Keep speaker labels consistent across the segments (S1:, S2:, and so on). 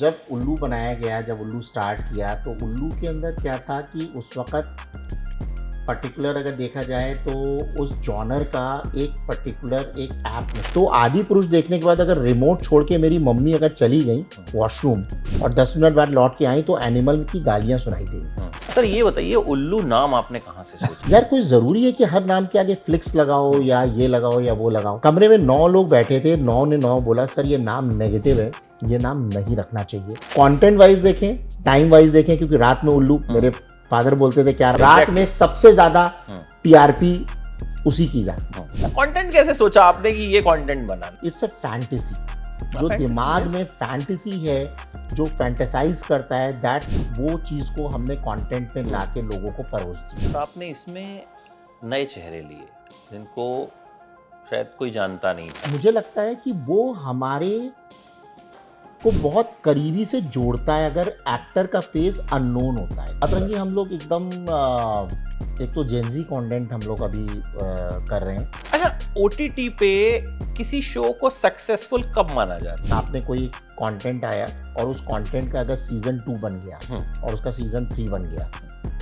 S1: जब उल्लू बनाया गया, जब उल्लू स्टार्ट किया तो उल्लू के अंदर क्या था कि उस वक़्त पर्टिकुलर अगर देखा जाए तो उस जॉनर का एक पर्टिकुलर एक ऐप में तो आदि पुरुष देखने के बाद अगर रिमोट छोड़ के मेरी मम्मी अगर चली गई वॉशरूम और 10 मिनट बाद लौट के आई तो एनिमल की गालियां सुनाई देंगी।
S2: सर ये बताइए उल्लू नाम आपने कहाँ से सोचा?
S1: यार कोई जरूरी है कि हर नाम के आगे फ्लिक्स लगाओ या ये लगाओ या वो लगाओ। कमरे में 9 लोग बैठे थे, 9 ने 9 बोला सर ये नाम नेगेटिव है, ये नाम नहीं रखना चाहिए। कंटेंट वाइज देखें, टाइम वाइज देखें, क्योंकि रात में उल्लू मेरे फादर बोलते थे क्या रात में सबसे ज्यादा टीआरपी उसी की जाती है।
S2: कंटेंट कैसे सोचा आपने कि ये कंटेंट बना?
S1: इट्स अ फैंटेसी, जो दिमाग में फैंटेसी है, जो फैंटेसाइज करता है, दैट वो चीज को हमने कंटेंट में लाके लोगों को परोस दिया।
S2: तो आपने इसमें नए चेहरे लिए जिनको शायद कोई जानता नहीं था।
S1: मुझे लगता है कि वो हमारे को बहुत करीबी से जोड़ता है अगर एक्टर का फेस अननोन होता है। अतरंगी हम लोग एकदम एक तो जेनजी कंटेंट हम लोग अभी कर रहे हैं।
S2: अच्छा, ओटीटी पे किसी शो को सक्सेसफुल कब माना जाता है?
S1: आपने कोई कंटेंट आया और उस कंटेंट का अगर सीजन 2 बन गया और उसका सीजन 3 बन गया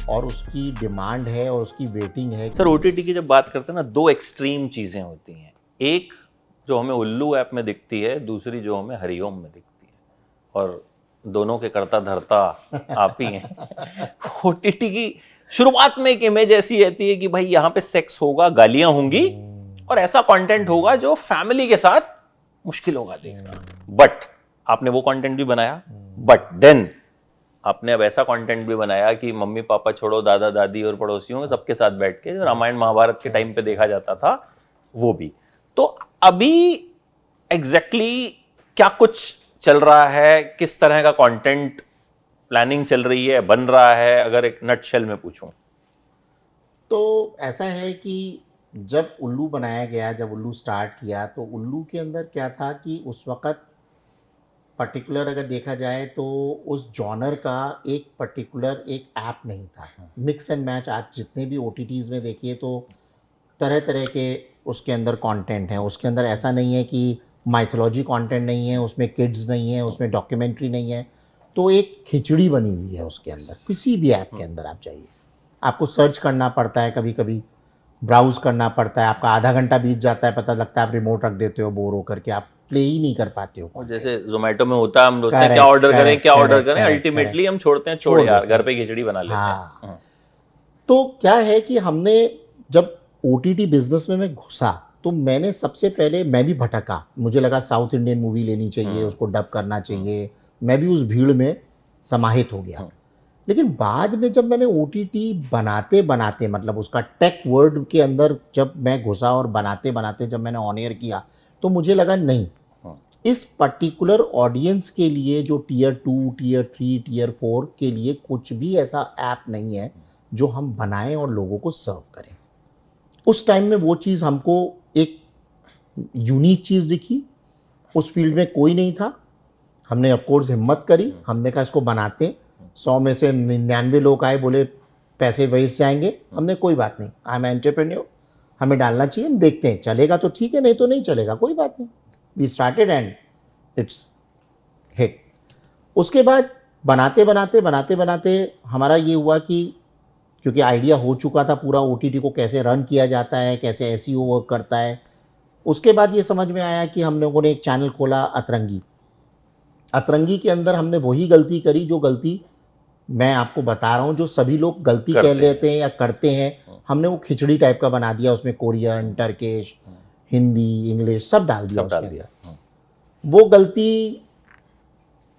S1: और उसकी डिमांड है और उसकी वेटिंग है।
S2: सर ओटीटी की जब बात करते हैं ना, दो एक्सट्रीम चीजें होती हैं। एक जो हमें उल्लू ऐप में दिखती है, दूसरी जो हमें हरिओम में दिखती है, और दोनों के करता धरता आप ही हैं। ओटीटी की शुरुआत में एक इमेज ऐसी रहती है कि भाई यहाँ पे सेक्स होगा, गालियां होंगी और ऐसा कंटेंट होगा जो फैमिली के साथ मुश्किल होगा देखना। बट आपने वो कंटेंट भी बनाया, बट देन आपने अब ऐसा कंटेंट भी बनाया कि मम्मी पापा छोड़ो, दादा दादी और पड़ोसियों सबके साथ बैठ के रामायण महाभारत के टाइम पे देखा जाता था वो भी। तो अभी एग्जैक्टली क्या कुछ चल रहा है, किस तरह का कंटेंट प्लानिंग चल रही है, बन रहा है, अगर एक नटशेल में पूछूं?
S1: तो ऐसा है कि जब उल्लू बनाया गया, जब उल्लू स्टार्ट किया तो उल्लू के अंदर क्या था कि उस वक़्त पर्टिकुलर अगर देखा जाए तो उस जॉनर का एक पर्टिकुलर एक ऐप नहीं था। मिक्स एंड मैच आज जितने भी ओटीटीज़ में देखिए तो तरह तरह के उसके अंदर कंटेंट है। उसके अंदर ऐसा नहीं है कि माइथोलॉजी कंटेंट नहीं है, उसमें किड्स नहीं है, उसमें डॉक्यूमेंट्री नहीं है। तो एक खिचड़ी बनी हुई है उसके अंदर। किसी भी ऐप के अंदर आप जाइए, आपको सर्च करना पड़ता है, कभी कभी ब्राउज करना पड़ता है, आपका आधा घंटा बीत जाता है, पता लगता है आप रिमोट रख देते हो बोर होकर के, आप प्ले ही नहीं कर पाते हो।
S2: और जैसे जोमेटो में होता है, हम लोग क्या ऑर्डर करें, क्या ऑर्डर करें, अल्टीमेटली हम छोड़ते हैं, छोड़ यार घर पे खिचड़ी बना लेते हैं।
S1: तो क्या है कि हमने जब ओटीटी बिजनेस में मैं घुसा तो मैंने सबसे पहले मैं भी भटका, मुझे लगा साउथ इंडियन मूवी लेनी चाहिए, उसको डब करना चाहिए, मैं भी उस भीड़ में समाहित हो गया। लेकिन बाद में जब मैंने ओटीटी बनाते बनाते मतलब उसका टेक वर्ड के अंदर जब मैं घुसा और बनाते बनाते जब मैंने ऑन एयर किया तो मुझे लगा नहीं, इस पर्टिकुलर ऑडियंस के लिए जो टीयर 2, टीयर 3, टीयर 4 के लिए कुछ भी ऐसा ऐप नहीं है जो हम बनाएं और लोगों को सर्व करें। उस टाइम में वो चीज़ हमको एक यूनिक चीज़ दिखी, उस फील्ड में कोई नहीं था। हमने ऑफकोर्स हिम्मत करी, हमने कहा इसको बनाते हैं। 100 में से 99 लोग आए, बोले पैसे वेस्ट जाएंगे। हमने कोई बात नहीं, आई एम एंटरप्रेन्योर, हमें डालना चाहिए, हम देखते हैं, चलेगा तो ठीक है, नहीं तो नहीं चलेगा, कोई बात नहीं। We started and it's hit. उसके बाद बनाते बनाते बनाते बनाते हमारा ये हुआ कि क्योंकि आइडिया हो चुका था पूरा ओटीटी को कैसे रन किया जाता है, कैसे एसईओ वर्क करता है। उसके बाद ये समझ में आया कि हम लोगों ने एक चैनल खोला अतरंगी। अतरंगी के अंदर हमने वही गलती करी जो गलती मैं आपको बता रहा हूं, जो सभी लोग गलती कह लेते हैं या करते हैं। हमने वो खिचड़ी टाइप का बना दिया, उसमें कोरियन, टर्किश, हिंदी, इंग्लिश सब डाल दिया। वो गलती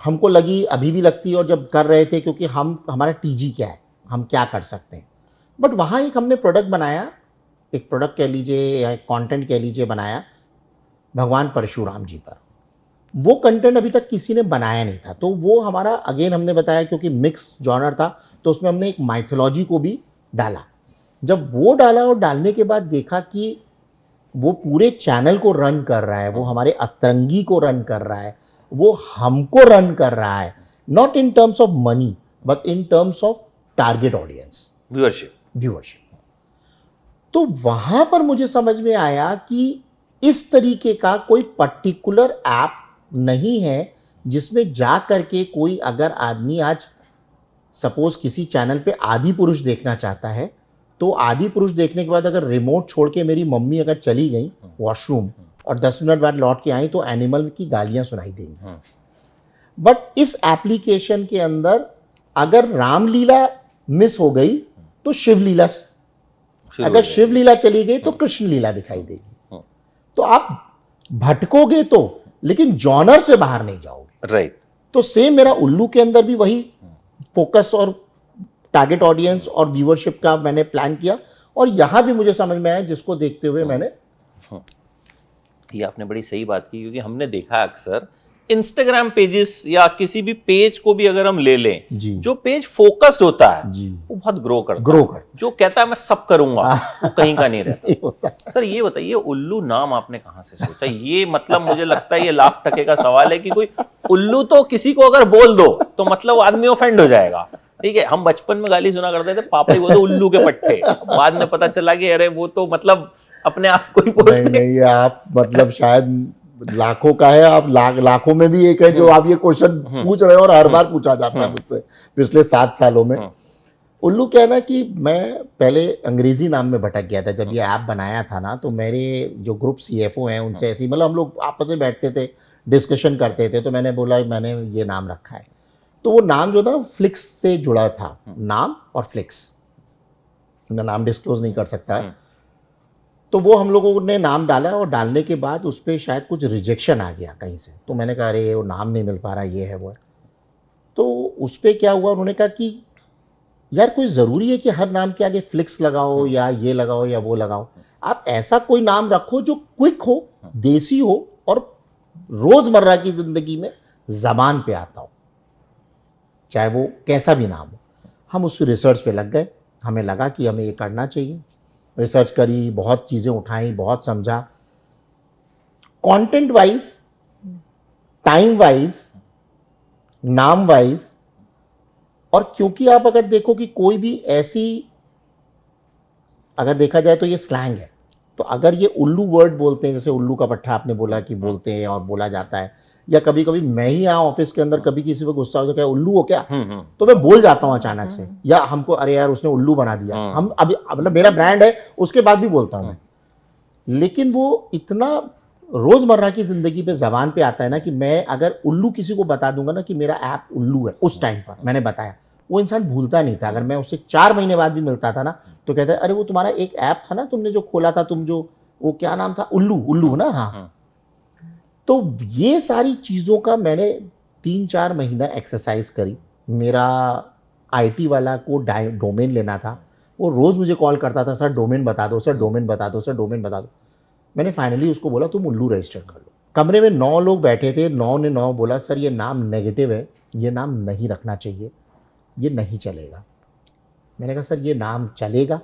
S1: हमको लगी, अभी भी लगती है, और जब कर रहे थे क्योंकि हमारा टीजी क्या है, हम क्या कर सकते हैं। बट वहाँ एक हमने प्रोडक्ट बनाया, एक प्रोडक्ट कह लीजिए या एक कंटेंट कह लीजिए बनाया भगवान परशुराम जी पर। वो कंटेंट अभी तक किसी ने बनाया नहीं था, तो वो हमारा अगेन हमने बताया क्योंकि मिक्स जॉनर था तो उसमें हमने एक माइथोलॉजी को भी डाला। जब वो डाला और डालने के बाद देखा कि वो पूरे चैनल को रन कर रहा है, वो हमारे अतरंगी को रन कर रहा है, वो हमको रन कर रहा है, not in terms of money but in terms of target audience, viewership. तो वहां पर मुझे समझ में आया कि इस तरीके का कोई पर्टिकुलर ऐप नहीं है जिसमें जा करके कोई अगर आदमी आज सपोज किसी चैनल पे आदि पुरुष देखना चाहता है, तो आदि पुरुष देखने के बाद अगर रिमोट छोड़ के मेरी मम्मी अगर चली गई वॉशरूम और 10 मिनट बाद लौट के आई तो एनिमल की गालियां सुनाई देंगी। बट इस एप्लीकेशन के अंदर अगर रामलीला मिस हो गई तो शिवलीला, अगर शिवलीला चली गई तो कृष्ण लीला दिखाई देगी। तो आप भटकोगे तो, लेकिन जॉनर से बाहर नहीं जाओगे।
S2: राइट।
S1: तो सेम मेरा उल्लू के अंदर भी वही फोकस और टारगेट ऑडियंस और व्यूअरशिप का मैंने प्लान किया, और यहां भी मुझे समझ में आया जिसको देखते हुए मैंने।
S2: ये आपने बड़ी सही बात की, क्योंकि हमने देखा अक्सर इंस्टाग्राम पेजेस या किसी भी पेज को भी अगर हम ले लें, जो पेज फोकस्ड होता है वो बहुत ग्रो करता है। जो कहता है मैं सब करूंगा वो कहीं का नहीं रहता। सर ये बताइए, उल्लू नाम आपने कहां से सोचा? ये मतलब मुझे लगता है ये लाख टके का सवाल है कि कोई उल्लू तो किसी को अगर बोल दो तो मतलब वो आदमी ऑफेंड हो जाएगा। ठीक है, हम बचपन में गाली सुना करते थे, पापा ही बोलते उल्लू के पट्टे। बाद में पता चला कि अरे वो तो मतलब अपने आप को ही बोलते।
S1: नहीं, आप मतलब शायद लाखों का है, आप लाखों में भी एक है जो आप ये क्वेश्चन पूछ रहे हो और हर बार पूछा जाता है मुझसे पिछले 7 सालों में। उल्लू क्या है ना कि मैं पहले अंग्रेजी नाम में भटक गया था। जब ये ऐप बनाया था ना, तो मेरे जो ग्रुप सीएफओ हैं उनसे ऐसी मतलब हम लोग आपस में बैठते थे, डिस्कशन करते थे, तो मैंने बोला मैंने ये नाम रखा है। तो वो नाम जो था फ्लिक्स से जुड़ा था, नाम और फ्लिक्स, मैं नाम डिस्क्लोज नहीं कर सकता। तो वो हम लोगों ने नाम डाला और डालने के बाद उस पर शायद कुछ रिजेक्शन आ गया कहीं से। तो मैंने कहा अरे वो नाम नहीं मिल पा रहा, ये है वो है। तो उस पर क्या हुआ, उन्होंने कहा कि यार कोई ज़रूरी है कि हर नाम के आगे फ्लिक्स लगाओ या ये लगाओ या वो लगाओ। आप ऐसा कोई नाम रखो जो क्विक हो, देसी हो और रोज़मर्रा की ज़िंदगी में ज़बान पे आता हो, चाहे वो कैसा भी नाम हो। हम उस रिसर्च पे लग गए, हमें लगा कि हमें ये करना चाहिए। रिसर्च करी, बहुत चीज़ें उठाई, बहुत समझा, कंटेंट वाइज, टाइम वाइज, नाम वाइज। और क्योंकि आप अगर देखो कि कोई भी ऐसी, अगर देखा जाए तो ये स्लैंग है, तो अगर ये उल्लू वर्ड बोलते हैं, जैसे उल्लू का पट्टा आपने बोला कि बोलते हैं और बोला जाता है, या कभी कभी मैं ही यहाँ ऑफिस के अंदर कभी किसी को गुस्सा हो तो क्या उल्लू हो क्या, तो मैं बोल जाता हूँ अचानक से, या हमको अरे यार उसने उल्लू बना दिया। हम अभी मतलब मेरा ब्रांड है उसके बाद भी बोलता हूँ मैं, लेकिन वो इतना रोजमर्रा की जिंदगी पे जबान पे आता है ना कि मैं अगर उल्लू किसी को बता दूंगा ना कि मेरा ऐप उल्लू है, उस टाइम पर मैंने बताया, वो इंसान भूलता नहीं था। अगर मैं उससे 4 महीने बाद भी मिलता था ना तो कहता है अरे वो तुम्हारा एक ऐप था ना तुमने जो खोला था, तुम जो वो क्या नाम था, उल्लू, उल्लू ना। हाँ। तो ये सारी चीजों का मैंने 3-4 महीना एक्सरसाइज करी। मेरा आईटी वाला को डोमेन लेना था, वो रोज मुझे कॉल करता था, सर डोमेन बता दो, सर डोमेन बता दो, सर डोमेन बता दो। मैंने फाइनली उसको बोला तुम उल्लू रजिस्टर कर लो। कमरे में 9 लोग बैठे थे, 9 ने 9 बोला सर ये नाम नेगेटिव है, ये नाम नहीं रखना चाहिए, ये नहीं चलेगा। मैंने कहा सर ये नाम चलेगा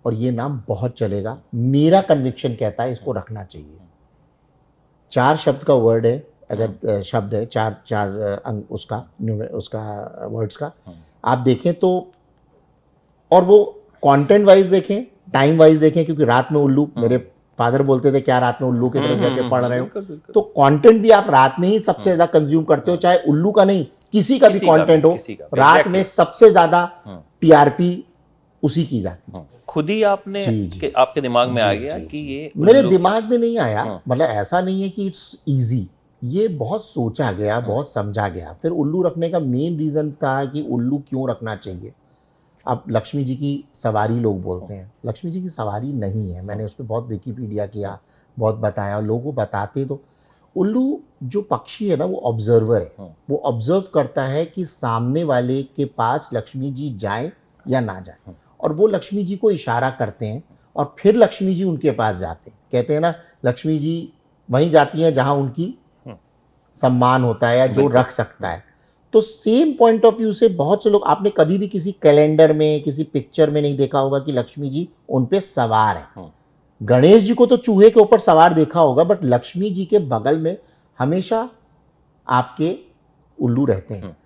S1: और ये नाम बहुत चलेगा, मेरा कन्विक्शन कहता है इसको रखना चाहिए। 4 शब्द का वर्ड है, अगर शब्द है 4 अंक उसका वर्ड्स का आप देखें तो, और वो कंटेंट वाइज देखें, टाइम वाइज देखें, क्योंकि रात में उल्लू, मेरे फादर बोलते थे क्या रात में उल्लू की तरह जाके पढ़ रहे हो, तो कंटेंट भी आप रात में ही सबसे ज्यादा कंज्यूम करते हो, चाहे उल्लू का नहीं किसी का भी कंटेंट हो, रात में सबसे ज्यादा टीआरपी उसी की जाती है।
S2: खुद ही आपने आपके दिमाग में आ गया कि ये
S1: मेरे दिमाग में नहीं आया, मतलब ऐसा नहीं है कि इट्स इजी, ये बहुत सोचा गया, बहुत समझा गया। फिर उल्लू रखने का मेन रीजन था कि उल्लू क्यों रखना चाहिए। अब लक्ष्मी जी की सवारी लोग बोलते हैं, लक्ष्मी जी की सवारी नहीं है, मैंने उस पर बहुत विकिपीडिया किया, बहुत बताया, लोगों को बताते तो उल्लू जो पक्षी है ना वो ऑब्जर्वर है, वो ऑब्जर्व करता है कि सामने वाले के पास लक्ष्मी जी जाए या ना जाए, और वो लक्ष्मी जी को इशारा करते हैं और फिर लक्ष्मी जी उनके पास जाते हैं। कहते हैं ना लक्ष्मी जी वहीं जाती हैं जहां उनकी सम्मान होता है या जो रख सकता है। तो सेम पॉइंट ऑफ व्यू से बहुत से लोग, आपने कभी भी किसी कैलेंडर में, किसी पिक्चर में नहीं देखा होगा कि लक्ष्मी जी उन पे सवार है। गणेश जी को तो चूहे के ऊपर सवार देखा होगा, बट लक्ष्मी जी के बगल में हमेशा आपके उल्लू रहते हैं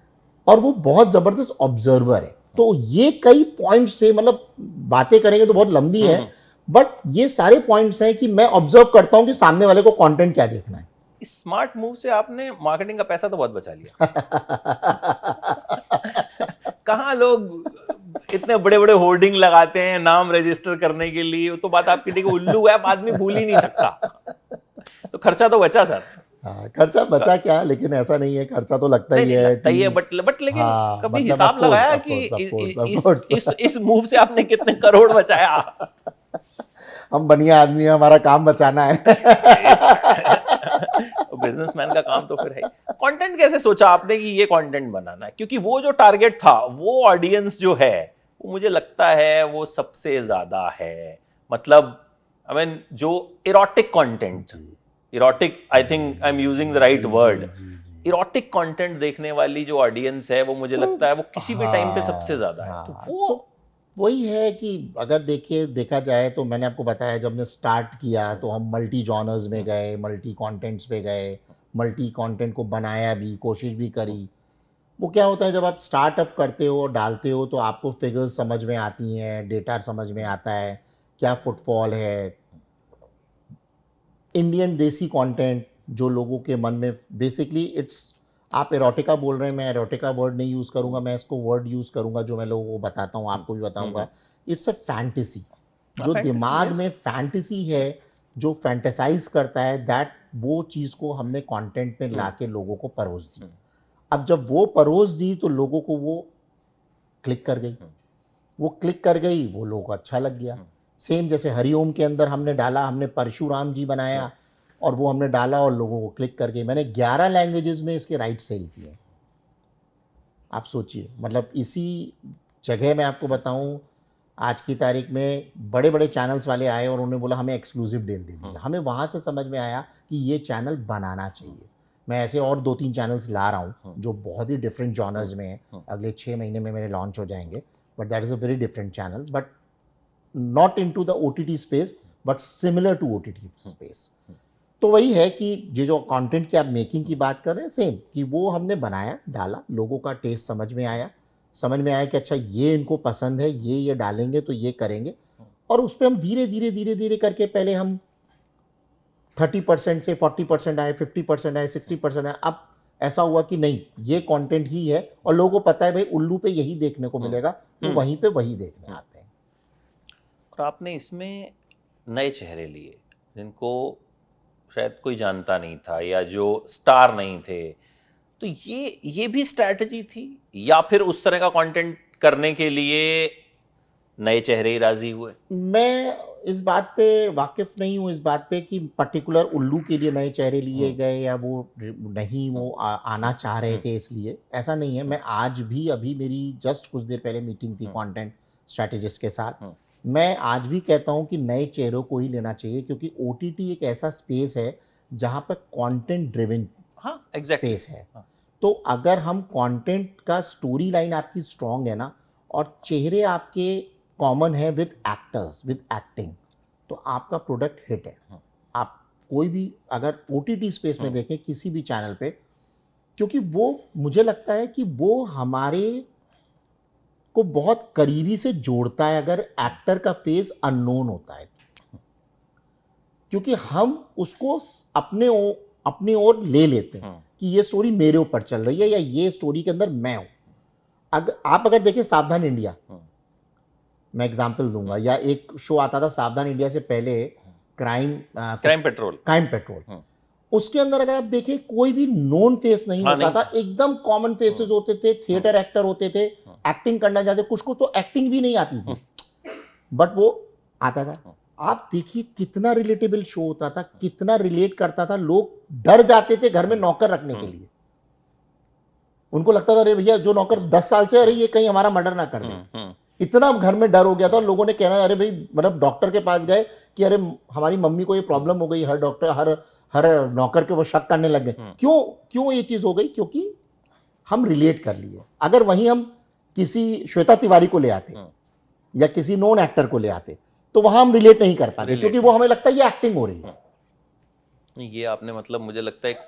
S1: और वो बहुत जबरदस्त ऑब्जर्वर है। तो ये कई पॉइंट्स से, मतलब बातें करेंगे तो बहुत लंबी है, बट ये सारे पॉइंट्स हैं कि मैं ऑब्जर्व करता हूं कि सामने वाले को कंटेंट क्या देखना है।
S2: इस स्मार्ट मूव से आपने मार्केटिंग का पैसा तो बहुत बचा लिया। कहाँ लोग इतने बड़े बड़े होर्डिंग लगाते हैं नाम रजिस्टर करने के लिए, वो तो बात आपकी ठीक है, उल्लू ऐप आदमी भूल ही नहीं सकता, तो खर्चा तो बचा सर।
S1: हाँ, खर्चा बचा क्या, लेकिन ऐसा नहीं है, खर्चा तो लगता
S2: नहीं
S1: ही
S2: नहीं
S1: है
S2: लगता ही है,
S1: कि
S2: बट लेकिन
S1: हाँ,
S2: कभी
S1: मतलब
S2: हिसाब लगाया कि
S1: ऑफ कोर्स
S2: इस मूव से आपने कितने करोड़ बचाया?
S1: हम बढ़िया आदमी हैं, हमारा काम बचाना है।
S2: बिजनेसमैन का काम तो फिर है। कंटेंट कैसे सोचा आपने कि ये कंटेंट बनाना है, क्योंकि वो जो टारगेट था, वो ऑडियंस जो है, वो मुझे लगता है वो सबसे ज्यादा है, मतलब आई मीन जो erotic content, erotic, I think I am using the right word, erotic content देखने वाली जो ऑडियंस है, वो मुझे
S1: तो
S2: लगता है वो किसी भी टाइम पे सबसे
S1: हाँ
S2: ज्यादा है, तो
S1: हाँ,
S2: वो
S1: तो वही है कि अगर देखा जाए तो मैंने आपको बताया, जब हमने स्टार्ट किया तो हम मल्टी जॉनर्स में गए, मल्टी कंटेंट्स पे गए, मल्टी कंटेंट को बनाया भी, कोशिश भी करी। वो क्या होता है, जब आप स्टार्टअप करते हो, डालते हो, तो आपको फिगर्स समझ में आती हैं, डेटा समझ में आता है, क्या फुटफॉल है, इंडियन देसी कंटेंट जो लोगों के मन में बेसिकली इट्स, आप एरोटिका बोल रहे हैं, मैं एरोटिका वर्ड नहीं यूज करूंगा, मैं इसको वर्ड यूज करूंगा जो मैं लोगों को बताता हूं, आपको भी बताऊंगा, इट्स अ फैंटेसी। जो
S2: फैंटेसी,
S1: दिमाग
S2: यस।
S1: में फैंटेसी है, जो फैंटेसाइज करता है, दैट वो चीज को हमने कंटेंट में लाके लोगों को परोस दी। अब जब वो परोस दी तो लोगों को वो क्लिक कर गई, वो क्लिक कर गई, वो लोगों को अच्छा लग गया। सेम जैसे हरिओम के अंदर हमने डाला, हमने परशुराम जी बनाया और वो हमने डाला और लोगों को क्लिक कर गई। मैंने 11 लैंग्वेजेस में इसके राइट सेल किए। आप सोचिए, मतलब इसी जगह मैं आपको बताऊं, आज की तारीख में बड़े बड़े चैनल्स वाले आए और उन्होंने बोला हमें एक्सक्लूसिव डील दे दीजिए। हमें वहां से समझ में आया कि ये चैनल बनाना चाहिए। मैं ऐसे और 2-3 चैनल्स ला रहा हूं जो बहुत ही डिफरेंट जॉनर्स में हैं, अगले 6 महीने में मेरे लॉन्च हो जाएंगे, but that is a very different channel, but not into the OTT space, but similar to OTT space. तो वही है कि ये जो कंटेंट की आप मेकिंग की बात कर रहे हैं, सेम कि वो हमने बनाया, डाला, लोगों का टेस्ट समझ में आया, समझ में आया कि अच्छा ये इनको पसंद है, ये डालेंगे तो ये करेंगे, और उस पर हम धीरे धीरे धीरे धीरे करके पहले हम 30% से 40% आए, 50% आए, 60% आए। अब ऐसा हुआ कि नहीं, ये कंटेंट ही है और लोगों को पता है भाई उल्लू पे यही देखने को मिलेगा, तो वहीं पे वही देखने आते हैं।
S2: और आपने इसमें नए चेहरे लिए जिनको शायद कोई जानता नहीं था या जो स्टार नहीं थे, तो ये भी स्ट्रैटेजी थी, या फिर उस तरह का कंटेंट करने के लिए नए चेहरे ही राजी हुए?
S1: मैं इस बात पे वाकिफ नहीं हूँ, इस बात पे कि पर्टिकुलर उल्लू के लिए नए चेहरे लिए गए या वो नहीं, वो आना चाह रहे थे इसलिए, ऐसा नहीं है। मैं आज भी, अभी मेरी जस्ट कुछ देर पहले मीटिंग थी कंटेंट स्ट्रैटेजिस्ट के साथ, मैं आज भी कहता हूं कि नए चेहरों को ही लेना चाहिए, क्योंकि ओटीटी एक ऐसा स्पेस है जहां पर कंटेंट ड्रिवन स्पेस है। तो अगर हम कंटेंट का स्टोरी लाइन आपकी स्ट्रांग है ना, और चेहरे आपके कॉमन है विद एक्टर्स, विद एक्टिंग, तो आपका प्रोडक्ट हिट है। आप कोई भी अगर ओटीटी स्पेस में देखें किसी भी चैनल पे, क्योंकि वो मुझे लगता है कि वो हमारे को बहुत करीबी से जोड़ता है अगर एक्टर का फेस अननोन होता है, क्योंकि हम उसको अपने ओर ले लेते हैं कि ये स्टोरी मेरे ऊपर चल रही है या ये स्टोरी के अंदर मैं हूं। आप अगर देखिए सावधान इंडिया, मैं एग्जांपल दूंगा, या एक शो आता था सावधान इंडिया से पहले, क्राइम पेट्रोल, उसके अंदर अगर आप देखें कोई भी नोन फेस नहीं होता था, एकदम कॉमन फेसेस होते थे, थिएटर एक्टर होते थे, एक्टिंग करना चाहते, कुछ को तो एक्टिंग भी नहीं आती थी, बट वो आता था। आप देखिए कितना रिलेटेबल शो होता था, कितना रिलेट करता था, लोग डर जाते थे घर में नौकर रखने के लिए। उनको लगता था अरे भैया जो नौकर 10 साल से, अरे ये कहीं हमारा मर्डर ना कर दे, इतना घर में डर हो गया था। लोगों ने कहना अरे भाई, मतलब डॉक्टर के पास गए कि अरे हमारी मम्मी को ये प्रॉब्लम हो गई, हर डॉक्टर हर नौकर के वो शक करने लग गए। क्यों ये चीज हो गई? क्योंकि हम रिलेट कर लिए। अगर वहीं हम किसी श्वेता तिवारी को ले आते या किसी नॉन एक्टर को ले आते, तो वहां हम रिलेट नहीं कर पाते, क्योंकि वो हमें लगता है ये एक्टिंग हो रही है।
S2: ये आपने मतलब मुझे लगता है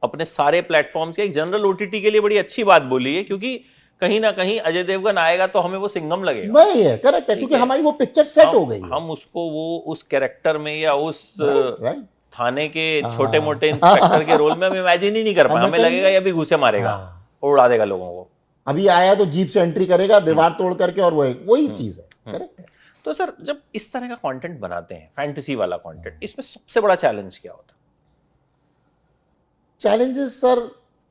S2: अपने सारे प्लेटफॉर्म्स के एक जनरल ओटीटी के लिए बड़ी अच्छी बात बोली है, क्योंकि कहीं ना कहीं अजय देवगन आएगा तो हमें वो सिंघम लगेगा।
S1: वही है, करेक्ट है, क्योंकि हमारी वो पिक्चर सेट हो गई है।
S2: हम उसको वो उस कैरेक्टर में या उस थाने के
S1: हाँ।
S2: छोटे मोटे इंस्पेक्टर के रोल में हम इमेजिन ही नहीं कर पाए,
S1: हम
S2: हमें
S1: करेंगे।
S2: लगेगा ये अभी घुसे मारेगा
S1: हाँ।
S2: और उड़ा देगा लोगों को।
S1: अभी आया तो जीप से एंट्री करेगा दीवार तोड़ करके, और वही चीज है। करेक्ट है।
S2: तो सर जब इस तरह का कंटेंट बनाते हैं, फैंटेसी वाला कंटेंट, इसमें सबसे बड़ा चैलेंज क्या होता है?
S1: चैलेंजेस सर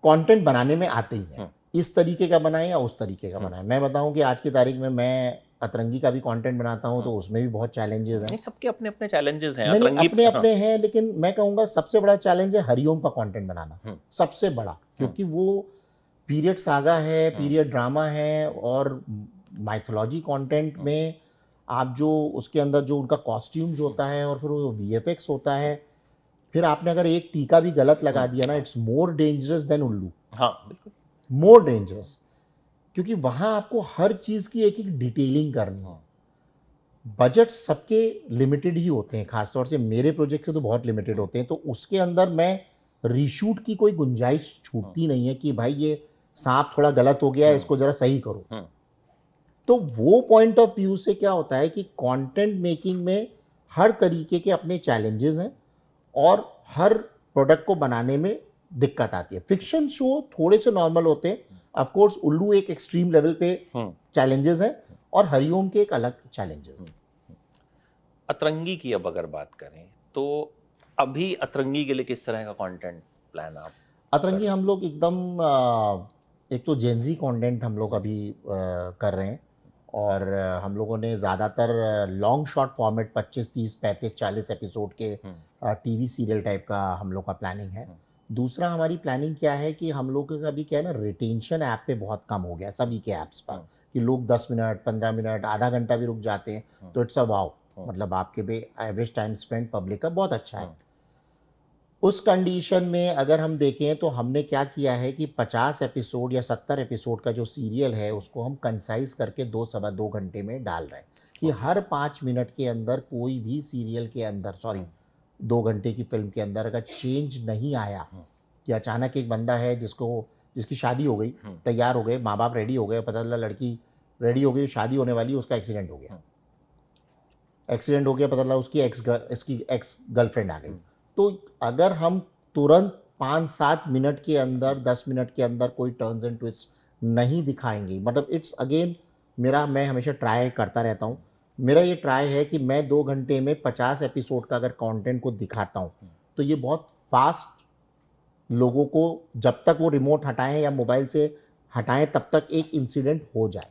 S1: कंटेंट बनाने में आते ही हैं, इस तरीके का बनाएं या उस तरीके का बनाएं। मैं बताऊं कि आज की तारीख में मैं अतरंगी का भी कंटेंट बनाता हूं, तो उसमें भी बहुत चैलेंजेस हैं।
S2: नहीं, सबके अपने अपने चैलेंजेस हैं।
S1: नहीं,
S2: अतरंगी
S1: अपने अपने हैं, लेकिन मैं कहूंगा सबसे बड़ा चैलेंज है हरिओम का कंटेंट बनाना, सबसे बड़ा, क्योंकि वो पीरियड सागा है, पीरियड ड्रामा है, और माइथोलॉजी कंटेंट में आप जो उसके अंदर जो उनका कॉस्ट्यूम्स होता है और फिर वो वीएफएक्स होता है, फिर आपने अगर एक टीका भी गलत लगा दिया ना, इट्स मोर डेंजरस देन उल्लू।
S2: हाँ बिल्कुल,
S1: मोर डेंजरस, क्योंकि वहां आपको हर चीज की एक एक डिटेलिंग करनी है। बजट सबके लिमिटेड ही होते हैं, खासतौर से मेरे प्रोजेक्ट के तो बहुत लिमिटेड होते हैं, तो उसके अंदर मैं रीशूट की कोई गुंजाइश छूटती नहीं है कि भाई ये सांप थोड़ा गलत हो गया है, इसको जरा सही करो। तो वो पॉइंट ऑफ व्यू से क्या होता है कि कंटेंट मेकिंग में हर तरीके के अपने चैलेंजेस हैं, और हर प्रोडक्ट को बनाने में दिक्कत आती है। फिक्शन शो थोड़े से नॉर्मल होते हैं, ऑफ कोर्स उल्लू एक एक्सट्रीम लेवल पे चैलेंजेस हैं, और हरिओम के एक अलग चैलेंजेस हैं।
S2: अतरंगी की अब अगर बात करें तो अभी अतरंगी के लिए किस तरह का कंटेंट प्लान आप?
S1: अतरंगी हम लोग एकदम एक तो जेनजी कंटेंट हम लोग अभी कर रहे हैं, और हम लोगों ने ज़्यादातर लॉन्ग शॉर्ट फॉर्मेट 25, 30, 35, 40 एपिसोड के टीवी सीरियल टाइप का हम लोग का प्लानिंग है। दूसरा हमारी प्लानिंग क्या है कि हम लोग का अभी क्या है ना, रिटेंशन ऐप पे बहुत कम हो गया सभी के ऐप्स पर, कि लोग 10 मिनट 15 मिनट आधा घंटा भी रुक जाते हैं, तो इट्स अ वाओ, मतलब आपके पे एवरेज टाइम स्पेंड पब्लिक का बहुत अच्छा है। उस कंडीशन में अगर हम देखें तो हमने क्या किया है कि 50 एपिसोड या 70 एपिसोड का जो सीरियल है उसको हम कंसाइज करके 2 सवा 2 घंटे में डाल रहे हैं, कि हर 5 मिनट के अंदर कोई भी सीरियल के अंदर, सॉरी 2 घंटे की फिल्म के अंदर अगर चेंज नहीं आया, कि अचानक एक बंदा है जिसकी शादी हो गई, तैयार हो गए, माँ बाप रेडी हो गए, पता चला लड़की रेडी हो गई, शादी होने वाली, उसका एक्सीडेंट हो गया, पता चला उसकी एक्स गर्लफ्रेंड आ गई, तो अगर हम तुरंत 5-7 मिनट के अंदर, 10 मिनट के अंदर कोई टर्न्स एंड ट्विस्ट नहीं दिखाएंगे, मतलब इट्स अगेन मैं हमेशा ट्राई करता रहता हूँ, मेरा ये ट्राई है कि मैं 2 घंटे में 50 एपिसोड का अगर कंटेंट को दिखाता हूँ, तो ये बहुत फास्ट लोगों को, जब तक वो रिमोट हटाएं या मोबाइल से हटाएं, तब तक एक इंसिडेंट हो जाए।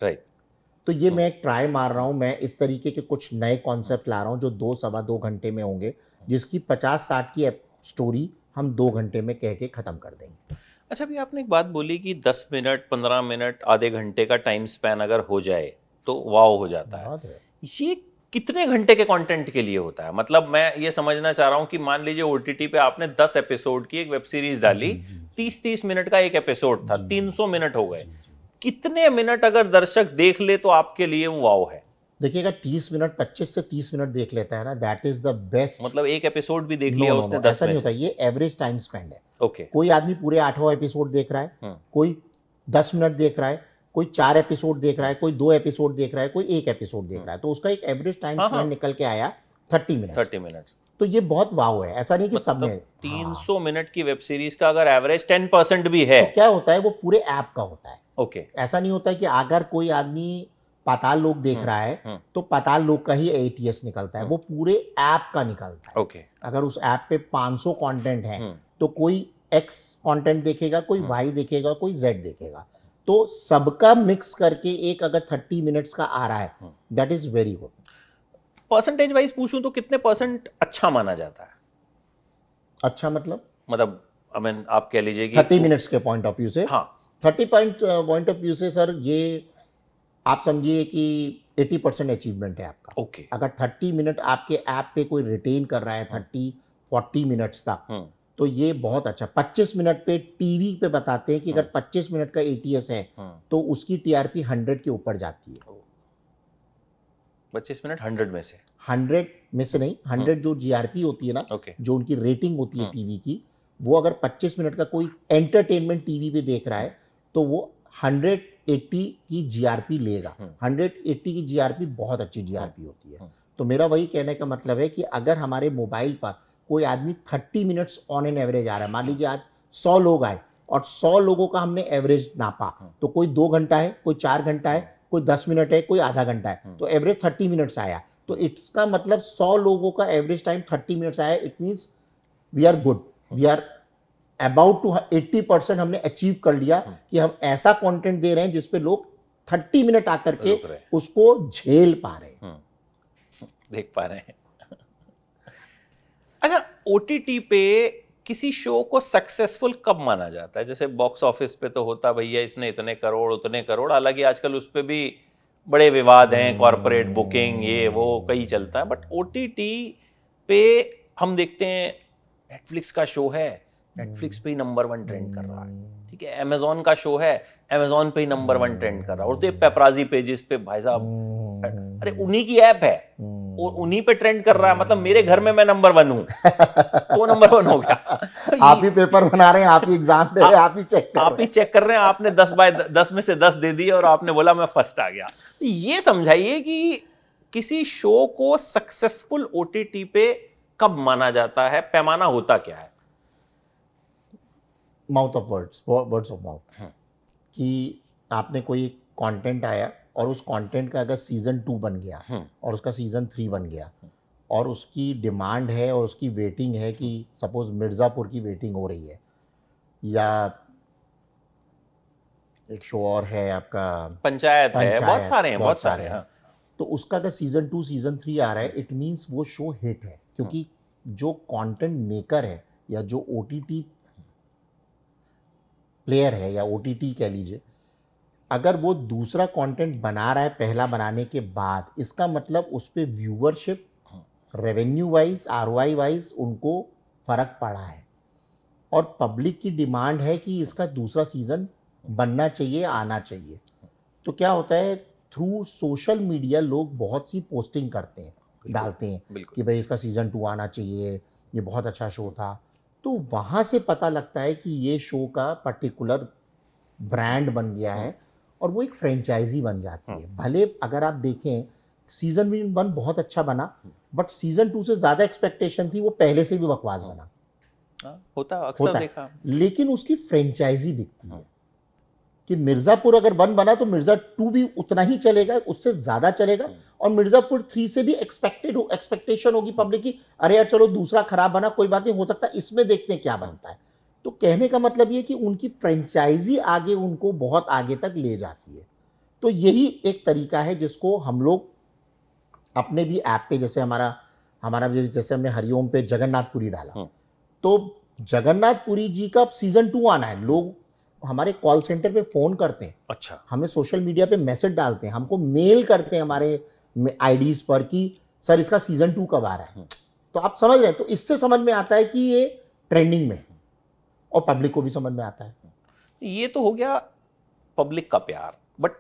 S2: राइट।
S1: तो ये मैं एक ट्राई मार रहा हूँ, मैं इस तरीके के कुछ नए कॉन्सेप्ट ला रहा हूँ जो 2 सवा 2 घंटे में होंगे, जिसकी 50-60 की स्टोरी हम 2 घंटे में कह के खत्म कर देंगे।
S2: अच्छा, अभी आपने एक बात बोली कि 10 मिनट 15 मिनट आधे घंटे का टाइम स्पैन अगर हो जाए तो वाव हो जाता है। ये कितने घंटे के कंटेंट के लिए होता है? मतलब मैं ये समझना चाह रहा हूं कि मान लीजिए ओटीटी पे आपने 10 एपिसोड की एक वेब सीरीज डाली, 30-30 मिनट का एक एपिसोड था, 300 मिनट हो गए, कितने मिनट अगर दर्शक देख ले तो आपके लिए वो वाव है?
S1: देखिएगा 30 मिनट, 25 से 30 मिनट देख लेता है ना, दैट इज द बेस्ट।
S2: मतलब एक एपिसोड भी देख लिया उसने 10
S1: ऐसा
S2: में
S1: नहीं होता,
S2: से?
S1: ये एवरेज टाइम स्पेंड है।
S2: ओके।
S1: कोई आदमी पूरे 8वां एपिसोड देख रहा है, कोई 10 मिनट देख रहा है, कोई 4 एपिसोड देख रहा है, कोई 2 एपिसोड देख रहा है, कोई 1 एपिसोड देख रहा है, तो उसका एक एवरेज टाइम स्पेंड निकल के आया 30 मिनट। तो ये बहुत वाव है, ऐसा नहीं कि सब में।
S2: 300 मिनट की वेब सीरीज का अगर एवरेज 10% भी है
S1: तो क्या होता है, वो पूरे ऐप का होता है।
S2: ओके।
S1: ऐसा नहीं होता है कि अगर कोई आदमी पाताल लोक देख रहा है तो पाताल लोक का ही एटीएस निकलता है, वो पूरे ऐप का निकलता है।
S2: ओके।
S1: अगर उस ऐप पे 500 कंटेंट है तो कोई एक्स कंटेंट देखेगा, कोई वाई देखेगा, कोई जेड देखेगा, तो सबका मिक्स करके एक अगर 30 मिनट्स का आ रहा है, that is very good.
S2: Percentage wise पूछूं तो कितने परसेंट अच्छा माना जाता है?
S1: अच्छा मतलब
S2: आई मीन आप कह लीजिए कि
S1: 30 मिनट्स के पॉइंट ऑफ व्यू से।
S2: हाँ,
S1: 30 पॉइंट ऑफ व्यू से सर, ये आप समझिए कि 80% अचीवमेंट है आपका।
S2: ओके।
S1: अगर 30 मिनट आपके ऐप पे कोई रिटेन कर रहा है 30-40 मिनट्स तक, तो ये बहुत अच्छा। 25 मिनट पे टीवी पे बताते हैं कि अगर 25 मिनट का एटीएस है तो उसकी टीआरपी 100 के ऊपर जाती है।
S2: 25 मिनट 100 में से?
S1: 100 में से नहीं, 100 जो जीआरपी होती है ना, जो उनकी रेटिंग होती है टीवी की, वो अगर 25 मिनट का कोई एंटरटेनमेंट टीवी पे देख रहा है तो वो 180 की जीआरपी लेगा। 180 की जीआरपी बहुत अच्छी जीआरपी होती है। तो मेरा वही कहने का मतलब है कि अगर हमारे मोबाइल पर कोई आदमी 30 मिनट्स ऑन एन एवरेज आ रहा है। मान लीजिए आज 100 लोग आए और 100 लोगों का हमने एवरेज नापा, तो कोई 2 घंटा है, कोई 4 घंटा है, कोई 10 मिनट है, कोई आधा घंटा है, तो एवरेज 30 मिनट्स आया। तो इसका मतलब 100 लोगों का एवरेज टाइम 30 मिनट्स आया। It means we are good, we are about to 80% हमने अचीव कर लिया कि हम ऐसा कंटेंट दे रहे हैं जिसपे लोग 30 मिनट आकर के उसको झेल पा रहे हैं,
S2: देख पा रहे हैं। अच्छा, ओटीटी पे किसी शो को सक्सेसफुल कब माना जाता है? जैसे बॉक्स ऑफिस पे तो होता भैया इसने इतने करोड़ उतने करोड़, हालांकि आजकल उस पे भी बड़े विवाद हैं, कॉर्पोरेट बुकिंग ये वो कई चलता है, बट ओटीटी पे हम देखते हैं नेटफ्लिक्स का शो है, नेटफ्लिक्स पे ही नंबर 1 ट्रेंड कर रहा है, ठीक है, अमेजोन का शो है, अमेजोन पे ही नंबर 1 ट्रेंड कर रहा है, और तो पेपराजी पेजेस पे भाई साहब, अरे उन्हीं की ऐप है और उन्हीं पे ट्रेंड कर रहा है, मतलब मेरे घर में मैं नंबर 1 हूं तो नंबर 1 हो गया।
S1: आप ही पेपर बना रहे हैं, आप ही एग्जाम दे रहे हैं, आप ही चेक कर रहे हैं,
S2: आपने 10 में से 10 दे दिए और आपने बोला मैं फर्स्ट आ गया। ये समझाइए कि किसी शो को सक्सेसफुल ओटीटी पे कब माना जाता है, पैमाना होता क्या है?
S1: Mouth of words of mouth, कि आपने कोई कंटेंट आया और उस कंटेंट का अगर सीजन 2 बन गया और उसका सीजन 3 बन गया और उसकी डिमांड है और उसकी वेटिंग है, कि सपोज मिर्जापुर की वेटिंग हो रही है, या एक शो और है आपका
S2: पंचायत है, बहुत सारे हैं,
S1: तो उसका अगर सीजन 2 सीजन 3 आ रहा है, इट मींस वो शो हिट है, क्योंकि जो कंटेंट मेकर है या जो ओटीटी प्लेयर है या ओटीटी कह लीजिए, अगर वो दूसरा कंटेंट बना रहा है पहला बनाने के बाद, इसका मतलब उस पर viewership, revenue wise, ROI wise उनको फर्क पड़ा है और पब्लिक की डिमांड है कि इसका दूसरा सीजन बनना चाहिए, आना चाहिए। तो क्या होता है, थ्रू सोशल मीडिया लोग बहुत सी पोस्टिंग करते हैं, डालते हैं कि भाई इसका सीजन 2 आना चाहिए, ये बहुत अच्छा शो था। तो वहां से पता लगता है कि ये शो का पर्टिकुलर ब्रांड बन गया है और वो एक फ्रेंचाइजी बन जाती है। भले अगर आप देखें सीजन 1 बहुत अच्छा बना, बट सीजन 2 से ज्यादा एक्सपेक्टेशन थी, वो पहले से भी बकवास बना,
S2: होता अक्सर देखा,
S1: लेकिन उसकी फ्रेंचाइजी बिकती है कि मिर्जापुर अगर 1 बना तो मिर्जा 2 भी उतना ही चलेगा, उससे ज्यादा चलेगा, और मिर्जापुर 3 से भी एक्सपेक्टेशन होगी पब्लिक की, अरे यार चलो दूसरा खराब बना, कोई बात नहीं, हो सकता है इसमें देखते हैं क्या बनता है। तो कहने का मतलब ये कि उनकी फ्रेंचाइजी आगे उनको बहुत आगे तक ले जाती है। तो यही एक तरीका है जिसको हम लोग अपने भी ऐप पे, जैसे हमारा जैसे हमने हरिओम पे जगन्नाथपुरी डाला, तो जगन्नाथपुरी जी का सीजन 2 आना है, लोग हमारे कॉल सेंटर पे फोन करते हैं,
S2: अच्छा,
S1: हमें सोशल मीडिया पे मैसेज डालते हैं, हमको मेल करते हैं हमारे आईडीज पर कि सर इसका सीजन 2 कब आ रहा है। तो आप समझ रहे हैं, तो इससे समझ में आता है कि ये ट्रेंडिंग में है और पब्लिक को भी समझ में आता है।
S2: ये तो हो गया पब्लिक का प्यार, बट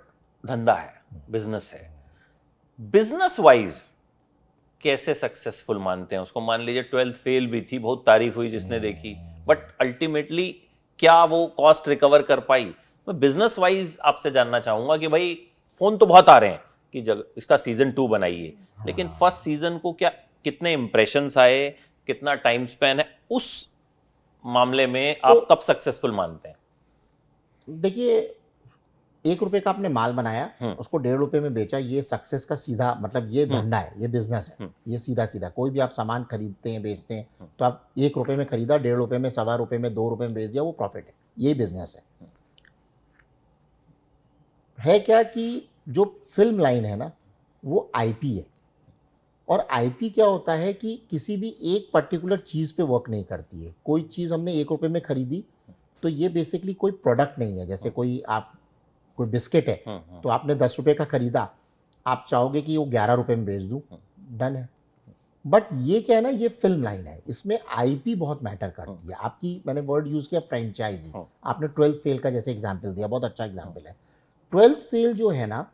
S2: धंधा है, बिजनेस है, बिजनेस वाइज कैसे सक्सेसफुल मानते हैं उसको? मान लीजिए 12th फेल भी थी, बहुत तारीफ हुई जिसने देखी, बट अल्टीमेटली क्या वो कॉस्ट रिकवर कर पाई? मैं बिजनेस वाइज आपसे जानना चाहूंगा कि भाई फोन तो बहुत आ रहे हैं कि इसका सीजन 2 बनाइए, लेकिन फर्स्ट सीजन को क्या कितने इंप्रेशंस आए, कितना टाइम स्पेन है, उस मामले में आप कब सक्सेसफुल मानते हैं?
S1: देखिए, 1 रुपए का आपने माल बनाया, उसको 1.5 रुपए में बेचा, ये सक्सेस का सीधा मतलब, ये धंधा है, ये बिजनेस है, ये सीधा सीधा। कोई भी आप सामान खरीदते हैं, बेचते हैं, तो आप 1 रुपए में खरीदा, 1.5 रुपए में, 1.25 रुपए में, 2 रुपए में बेच दिया, वो प्रॉफिट है, ये बिजनेस है क्या कि जो फिल्म लाइन है ना, वो आईपी है, और आईपी क्या होता है कि किसी भी एक पर्टिकुलर चीज पे वर्क नहीं करती है। कोई चीज हमने 1 रुपए में खरीदी, तो ये बेसिकली कोई प्रोडक्ट नहीं है। जैसे कोई बिस्किट है, तो आपने 10 रुपए का खरीदा, आप चाहोगे कि वो 11 रुपए में बेच दूं, डन है। बट ये क्या है ना, ये फिल्म लाइन है, इसमें आईपी बहुत मैटर करती है आपकी। मैंने वर्ड यूज किया फ्रेंचाइजी, आपने 12th फेल का जैसे एग्जांपल दिया, बहुत अच्छा एग्जांपल है। 12th फेल जो है ना,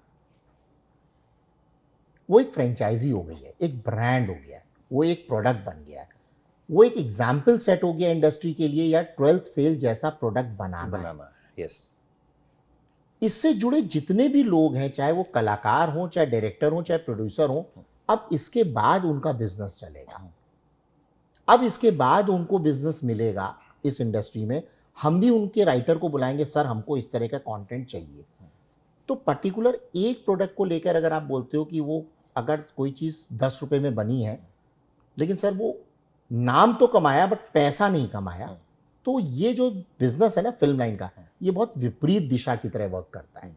S1: वो एक फ्रेंचाइजी हो गई है, एक ब्रांड हो गया है, वो एक प्रोडक्ट बन गया है, वो एक एग्जाम्पल सेट हो गया इंडस्ट्री के लिए, या 12th फेल जैसा प्रोडक्ट बनाना है।
S2: यस।
S1: इससे जुड़े जितने भी लोग हैं, चाहे वो कलाकार हो, चाहे डायरेक्टर हो, चाहे प्रोड्यूसर हो, अब इसके बाद उनका बिजनेस चलेगा। अब इसके बाद उनको बिजनेस मिलेगा इस इंडस्ट्री में, हम भी उनके राइटर को बुलाएंगे, सर हमको इस तरह का कंटेंट चाहिए। तो पर्टिकुलर एक प्रोडक्ट को लेकर अगर आप बोलते हो कि वो अगर कोई चीज 10 रुपए में बनी है, लेकिन सर वो नाम तो कमाया बट पैसा नहीं कमाया, तो ये जो बिजनेस है ना फिल्म लाइन का, ये बहुत विपरीत दिशा की तरह वर्क करता है।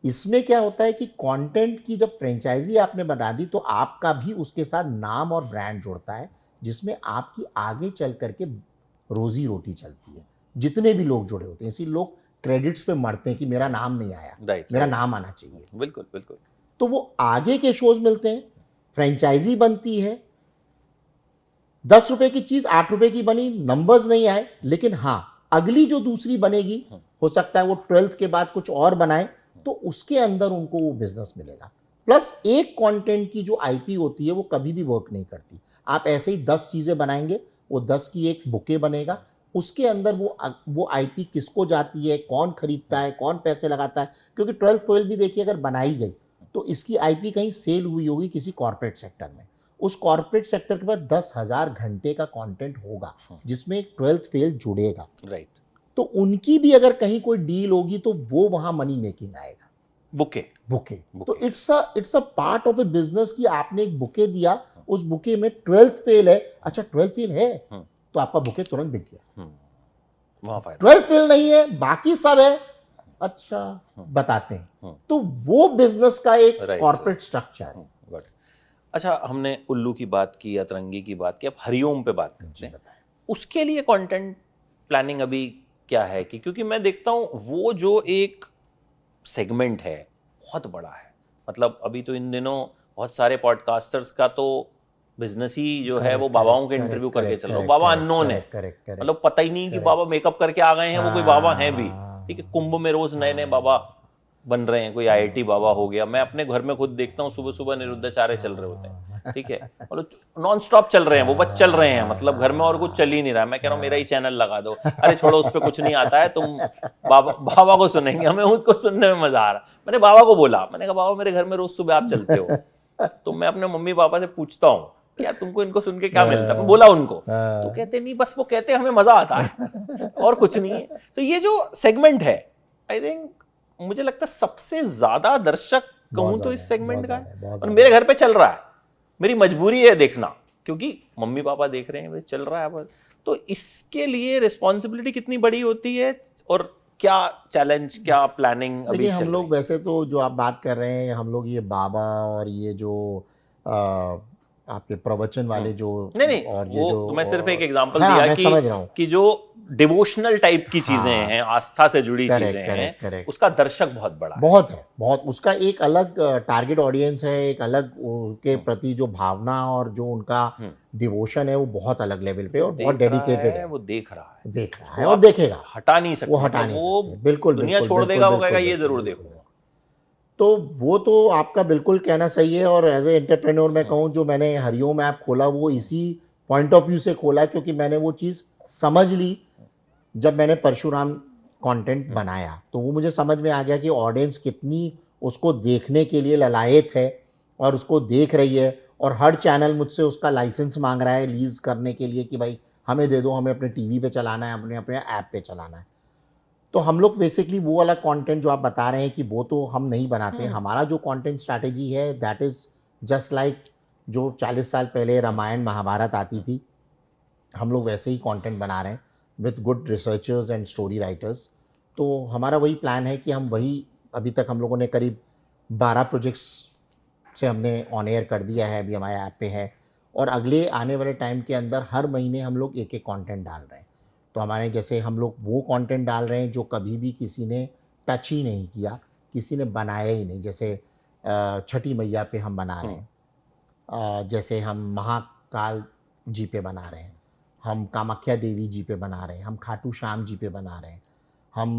S1: इसमें क्या होता है कि कंटेंट की जब फ्रेंचाइजी आपने बना दी तो आपका भी उसके साथ नाम और ब्रांड जुड़ता है, जिसमें आपकी आगे चल करके रोजी रोटी चलती है। जितने भी लोग जुड़े होते हैं, इसी लोग क्रेडिट्स पे मरते हैं कि मेरा नाम नहीं आया,
S2: राइट,
S1: मेरा नाम आना चाहिए।
S2: बिल्कुल बिल्कुल।
S1: तो वो आगे के शोज मिलते हैं, फ्रेंचाइजी बनती है, 10 रुपए की चीज 8 रुपए की बनी, नंबर्स नहीं आए, लेकिन हाँ अगली जो दूसरी बनेगी, हो सकता है वो 12th के बाद कुछ और बनाए, तो उसके अंदर उनको वो बिजनेस मिलेगा। प्लस एक कंटेंट की जो आईपी होती है वो कभी भी वर्क नहीं करती। आप ऐसे ही 10 चीजें बनाएंगे, वो 10 की एक बुके बनेगा, उसके अंदर वो आईपी किसको जाती है, कौन खरीदता है, कौन पैसे लगाता है, क्योंकि 12th भी देखिए अगर बनाई गई तो इसकी आईपी कहीं सेल हुई होगी किसी कॉर्पोरेट सेक्टर में, उस कॉर्पोरेट सेक्टर के पास 10,000 घंटे का कंटेंट होगा जिसमें एक 12th फेल जुड़ेगा।
S2: राइट।
S1: तो उनकी भी अगर कहीं कोई डील होगी तो वो वहां मनी मेकिंग आएगा।
S2: बुके
S1: बुके तो it's a part of A business कि आपने एक बुके दिया, उस बुके में 12th फेल है, अच्छा 12th फेल है तो आपका बुके तुरंत बिक गया।
S2: वहां फायदा।
S1: 12th फेल नहीं है, बाकी सब है, अच्छा बताते हैं। तो वो बिजनेस का एक कॉर्पोरेट स्ट्रक्चर है।
S2: अच्छा, हमने उल्लू की बात की, अतरंगी की बात की, अब हरिओम पे बात करते हैं। उसके लिए कंटेंट प्लानिंग अभी क्या है कि, क्योंकि मैं देखता हूं वो जो एक सेगमेंट है बहुत बड़ा है। मतलब अभी तो इन दिनों बहुत सारे पॉडकास्टर्स का तो बिजनेस ही जो है वो बाबाओं के इंटरव्यू करके चल रहा है। बाबा अननोन है, मतलब पता ही नहीं कि बाबा मेकअप करके आ गए हैं, वो कोई बाबा हैं भी। ठीक है, कुंभ में रोज नए नए बाबा बन रहे हैं, कोई आईआईटी बाबा हो गया। मैं अपने घर में खुद देखता हूँ, सुबह सुबह निरुद्धाचार्य चल रहे होते हैं। ठीक है, मतलब नॉन स्टॉप चल रहे हैं, वो बस चल रहे हैं, मतलब घर में और कुछ चल ही नहीं रहा है। मैं कह रहा हूँ मेरा ही चैनल लगा दो। अरे छोड़ो, उस पर कुछ नहीं आता है, तुम बाबा को सुनेंगे, हमें उसको सुनने में मजा आ रहा। मैंने बाबा को बोला, मैंने कहा बाबा मेरे घर में रोज सुबह आप चलते हो, तो मैं अपने मम्मी पापा से पूछता हूँ क्या तुमको इनको सुन के क्या मिलता है। मैं बोला उनको, तो कहते नहीं, बस वो कहते हमें मजा आता है और कुछ नहीं है। तो ये जो सेगमेंट है, आई थिंक मुझे लगता है सबसे ज्यादा दर्शक कहूं तो इस सेगमेंट का है, और मेरे घर पे चल रहा है। मेरी मजबूरी है देखना, क्योंकि मम्मी पापा देख रहे हैं, चल रहा है। तो इसके लिए रिस्पॉन्सिबिलिटी कितनी बड़ी होती है, और क्या चैलेंज, क्या प्लानिंग अभी
S1: हम लोग वैसे तो जो आप बात कर रहे हैं, हम लोग ये बाबा और ये जो आपके प्रवचन वाले जो
S2: नहीं
S1: और
S2: वो
S1: जो
S2: तो मैं सिर्फ एक एग्जांपल
S1: हाँ,
S2: दिया
S1: मैं समझ रहा हूं
S2: कि जो डिवोशनल टाइप की चीजें हैं, आस्था से जुड़ी चीजें हैं,
S1: करेक्ट,
S2: उसका दर्शक बहुत बड़ा
S1: बहुत है, बहुत उसका एक अलग टारगेट ऑडियंस है, एक अलग उसके प्रति जो भावना और जो उनका डिवोशन है वो बहुत अलग लेवल पे और बहुत डेडिकेटेड है।
S2: वो देख रहा
S1: है और देखेगा,
S2: हटा नहीं सकते,
S1: वो हटा नहीं सकते, बिल्कुल
S2: दुनिया छोड़ देगा, वो कहेगा ये जरूर देखूंगा।
S1: तो वो तो आपका बिल्कुल कहना सही है। और एज ए एंटरप्रेन्योर मैं कहूँ, जो मैंने हरिओम ऐप खोला वो इसी पॉइंट ऑफ व्यू से खोला, क्योंकि मैंने वो चीज़ समझ ली जब मैंने परशुराम कंटेंट बनाया, तो वो मुझे समझ में आ गया कि ऑडियंस कितनी उसको देखने के लिए ललायत है और उसको देख रही है, और हर चैनल मुझसे उसका लाइसेंस मांग रहा है लीज करने के लिए कि भाई हमें दे दो, हमें अपने टीवी पे चलाना है, अपने अपने ऐप पे चलाना है। तो हम लोग बेसिकली वो वाला कंटेंट जो आप बता रहे हैं कि वो तो हम नहीं बनाते। हमारा जो कंटेंट स्ट्रैटेजी है दैट इज जस्ट लाइक जो 40 साल पहले रामायण महाभारत आती थी, हम लोग वैसे ही कंटेंट बना रहे हैं with good researchers and story writers. तो हमारा वही प्लान है कि हम वही, अभी तक हम लोगों ने करीब 12 प्रोजेक्ट्स से हमने ऑन एयर कर दिया है, अभी हमारे ऐप पे है, और अगले आने वाले टाइम के अंदर हर महीने हम लोग एक एक कंटेंट डाल रहे हैं। तो हमारे जैसे हम लोग वो कंटेंट डाल रहे हैं जो कभी भी किसी ने टच ही नहीं किया, किसी ने बनाया ही नहीं। जैसे छठी मैया पे हम बना रहे हैं, जैसे हम महाकाल जी पे बना रहे हैं, हम कामाख्या देवी जी पे बना रहे हैं, हम खाटू श्याम जी पे बना रहे हैं, हम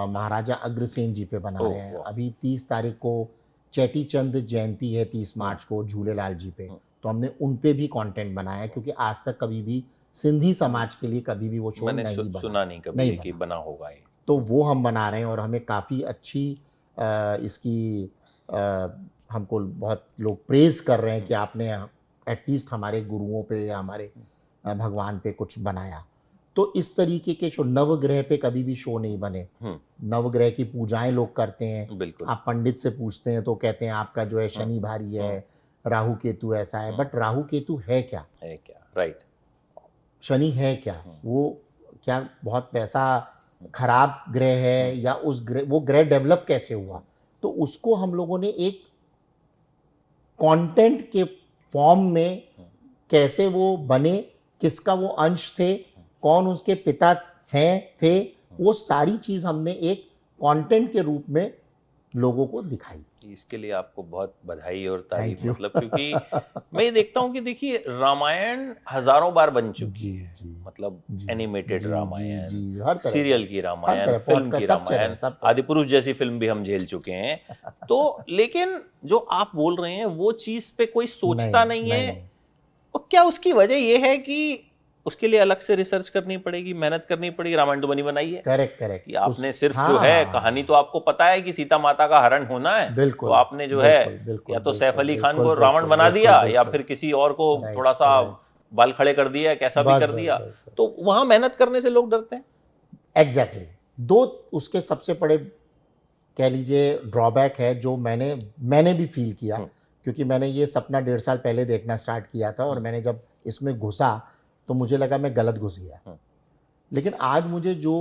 S1: महाराजा अग्रसेन जी पे बना रहे हैं। अभी 30 तारीख को चेटी चंद जयंती है, 30 मार्च को झूलेलाल जी पे, तो हमने उन पे भी कंटेंट बनाया है, क्योंकि आज तक कभी भी सिंधी समाज के लिए कभी भी वो शो नहीं बना,
S2: सुना नहीं कभी नहीं कि बना होगा ये।
S1: तो वो हम बना रहे हैं और हमें काफ़ी अच्छी इसकी हमको बहुत लोग प्रेज कर रहे हैं कि आपने एटलीस्ट हमारे गुरुओं पे या हमारे भगवान पे कुछ बनाया। तो इस तरीके के शो, नवग्रह पे कभी भी शो नहीं बने। नवग्रह की पूजाएं लोग करते हैं,
S2: बिल्कुल।
S1: आप पंडित से पूछते हैं तो कहते हैं आपका जो है शनि भारी है, राहु केतु ऐसा है, बट राहु केतु है क्या,
S2: राइट,
S1: शनि है क्या, वो क्या बहुत वैसा खराब ग्रह है, या उस ग्रह, वो ग्रह डेवलप कैसे हुआ। तो उसको हम लोगों ने एक कंटेंट के फॉर्म में कैसे वो बने, किसका वो अंश थे, कौन उसके पिता हैं थे, वो सारी चीज हमने एक कंटेंट के रूप में लोगों को दिखाई।
S2: इसके लिए आपको बहुत बधाई और तारीफ,
S1: Thank you.
S2: मतलब क्योंकि मैं ये देखता हूँ कि देखिए रामायण हजारों बार बन चुकी है, मतलब एनिमेटेड रामायण,
S1: हर तरह
S2: सीरियल
S1: का,
S2: की
S1: हर
S2: रामायण,
S1: तरह
S2: फिल्म
S1: पॉडकास्ट,
S2: की
S1: सब चल रहा
S2: रामायण,
S1: है, सब चल रहा है।
S2: आदिपुरुष जैसी फिल्म भी हम झेल चुके हैं। तो लेकिन जो आप बोल रहे हैं वो चीज पे कोई सोचता नहीं है। और क्या उसकी वजह ये है कि उसके लिए अलग से रिसर्च करनी पड़ेगी, मेहनत करनी पड़ेगी? रामायण तो बनी बनाई है,
S1: करेक्ट
S2: कि आपने सिर्फ जो है कहानी तो आपको पता है कि सीता माता का हरण होना है, तो
S1: बिल्कुल
S2: आपने जो है
S1: बिल्कुल बिल्कुल
S2: या तो सैफ
S1: बिल्कुल
S2: अली खान
S1: बिल्कुल
S2: को रावण
S1: बिल्कुल
S2: बना
S1: बिल्कुल
S2: दिया, या
S1: बिल्कुल,
S2: फिर किसी और को
S1: राइट
S2: थोड़ा सा
S1: राइट,
S2: बाल खड़े कर दिया, कैसा भी
S1: बस
S2: कर
S1: बस
S2: दिया।
S1: बस बस,
S2: तो वहां मेहनत करने से लोग डरते हैं।
S1: एग्जैक्टली। दो उसके सबसे बड़े कह लीजिए ड्रॉबैक है जो मैंने भी फील किया, क्योंकि मैंने ये सपना 1.5 साल पहले देखना स्टार्ट किया था, और मैंने जब इसमें घुसा तो मुझे लगा मैं गलत घुस गया। लेकिन आज मुझे जो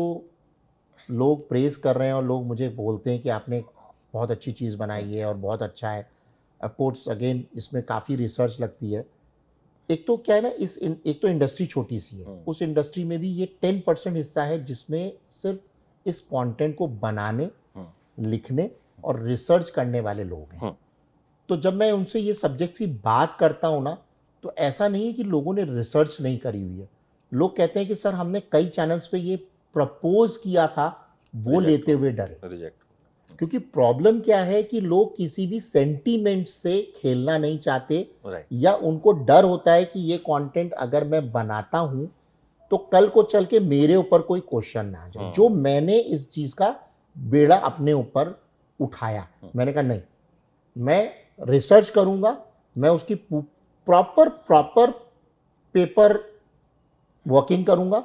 S1: लोग प्रेज कर रहे हैं और लोग मुझे बोलते हैं कि आपने बहुत अच्छी चीज़ बनाई है और बहुत अच्छा है, ऑफ कोर्स अगेन इसमें काफ़ी रिसर्च लगती है। एक तो क्या है ना, एक तो इंडस्ट्री छोटी सी है, उस इंडस्ट्री में भी ये 10% हिस्सा है जिसमें सिर्फ इस कंटेंट को बनाने, लिखने और रिसर्च करने वाले लोग हैं। तो जब मैं उनसे ये सब्जेक्ट की बात करता हूं ना, तो ऐसा नहीं है कि लोगों ने रिसर्च नहीं करी हुई है। लोग कहते हैं कि सर हमने कई चैनल्स पे ये प्रपोज किया था, वो लेते हुए डरे। क्योंकि प्रॉब्लम क्या है कि लोग किसी भी सेंटीमेंट से खेलना नहीं चाहते, या उनको डर होता है कि ये कंटेंट अगर मैं बनाता हूं तो कल को चल के मेरे ऊपर कोई क्वेश्चन ना आ जाए। जो मैंने इस चीज का बेड़ा अपने ऊपर उठाया, मैंने कहा नहीं, मैं रिसर्च करूंगा, मैं उसकी प्रॉपर प्रॉपर पेपर वर्किंग करूंगा,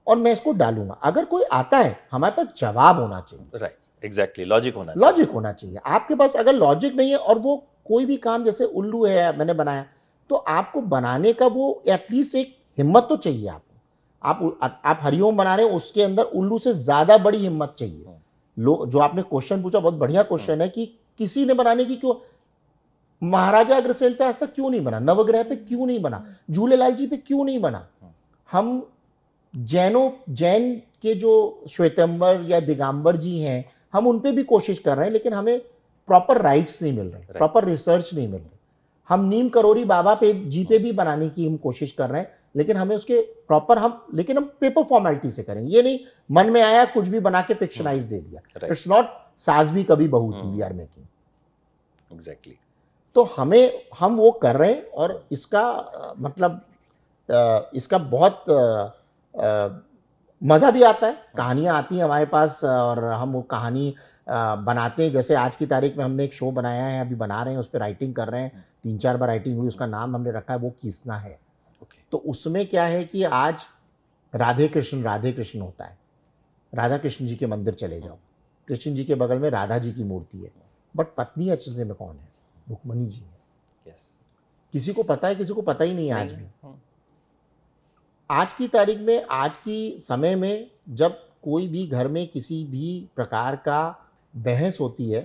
S1: और मैं इसको डालूंगा। अगर कोई आता है, हमारे पास जवाब होना चाहिए।
S2: राइट, एग्जैक्टली, लॉजिक
S1: होना चाहिए आपके पास। अगर लॉजिक नहीं है, और वो कोई भी काम, जैसे उल्लू है मैंने बनाया, तो आपको बनाने का वो एटलीस्ट एक हिम्मत तो चाहिए आपको। आप हरिओम बना रहे हो, उसके अंदर उल्लू से ज्यादा बड़ी हिम्मत चाहिए। जो आपने क्वेश्चन पूछा, बहुत बढ़िया क्वेश्चन है कि किसी ने बनाने की क्यों, महाराजा अग्रसेन पे आज तक क्यों नहीं बना, नवग्रह पे क्यों नहीं बना, झूलेलाल जी पे क्यों नहीं बना। हम जैन के जो श्वेतंबर या दिगंबर जी हैं, हम उन पे भी कोशिश कर रहे हैं, लेकिन हमें प्रॉपर राइट्स नहीं मिल रहे, प्रॉपर रिसर्च नहीं मिल रही। हम नीम करोरी बाबा पे जी पे भी बनाने की हम कोशिश कर रहे हैं, लेकिन हमें उसके प्रॉपर लेकिन हम पेपर फॉर्मेलिटी से करें। ये नहीं मन में आया कुछ भी बना के फिक्शनाइज दे दिया। इट्स नॉट सास भी कभी बहू थी वी आर मेकिंग।
S2: एग्जैक्टली।
S1: तो हम वो कर रहे हैं, और इसका मतलब इसका बहुत मजा भी आता है। कहानियां आती हैं हमारे पास, और हम वो कहानी बनाते हैं। जैसे आज की तारीख में हमने एक शो बनाया है, अभी बना रहे हैं, उस पर राइटिंग कर रहे हैं, 3-4 बार राइटिंग हुई, उसका नाम हमने रखा है वो किसना है। तो उसमें क्या है कि आज राधे कृष्ण होता है। राधा कृष्ण जी के मंदिर चले जाओ, कृष्ण जी के बगल में राधा जी की मूर्ति है, बट पत्नी अचल में कौन है? रुक्मणी जी है। किसी को पता है? किसी को पता ही नहीं है आज भी। आज की तारीख में, आज की समय में, जब कोई भी घर में किसी भी प्रकार का बहस होती है,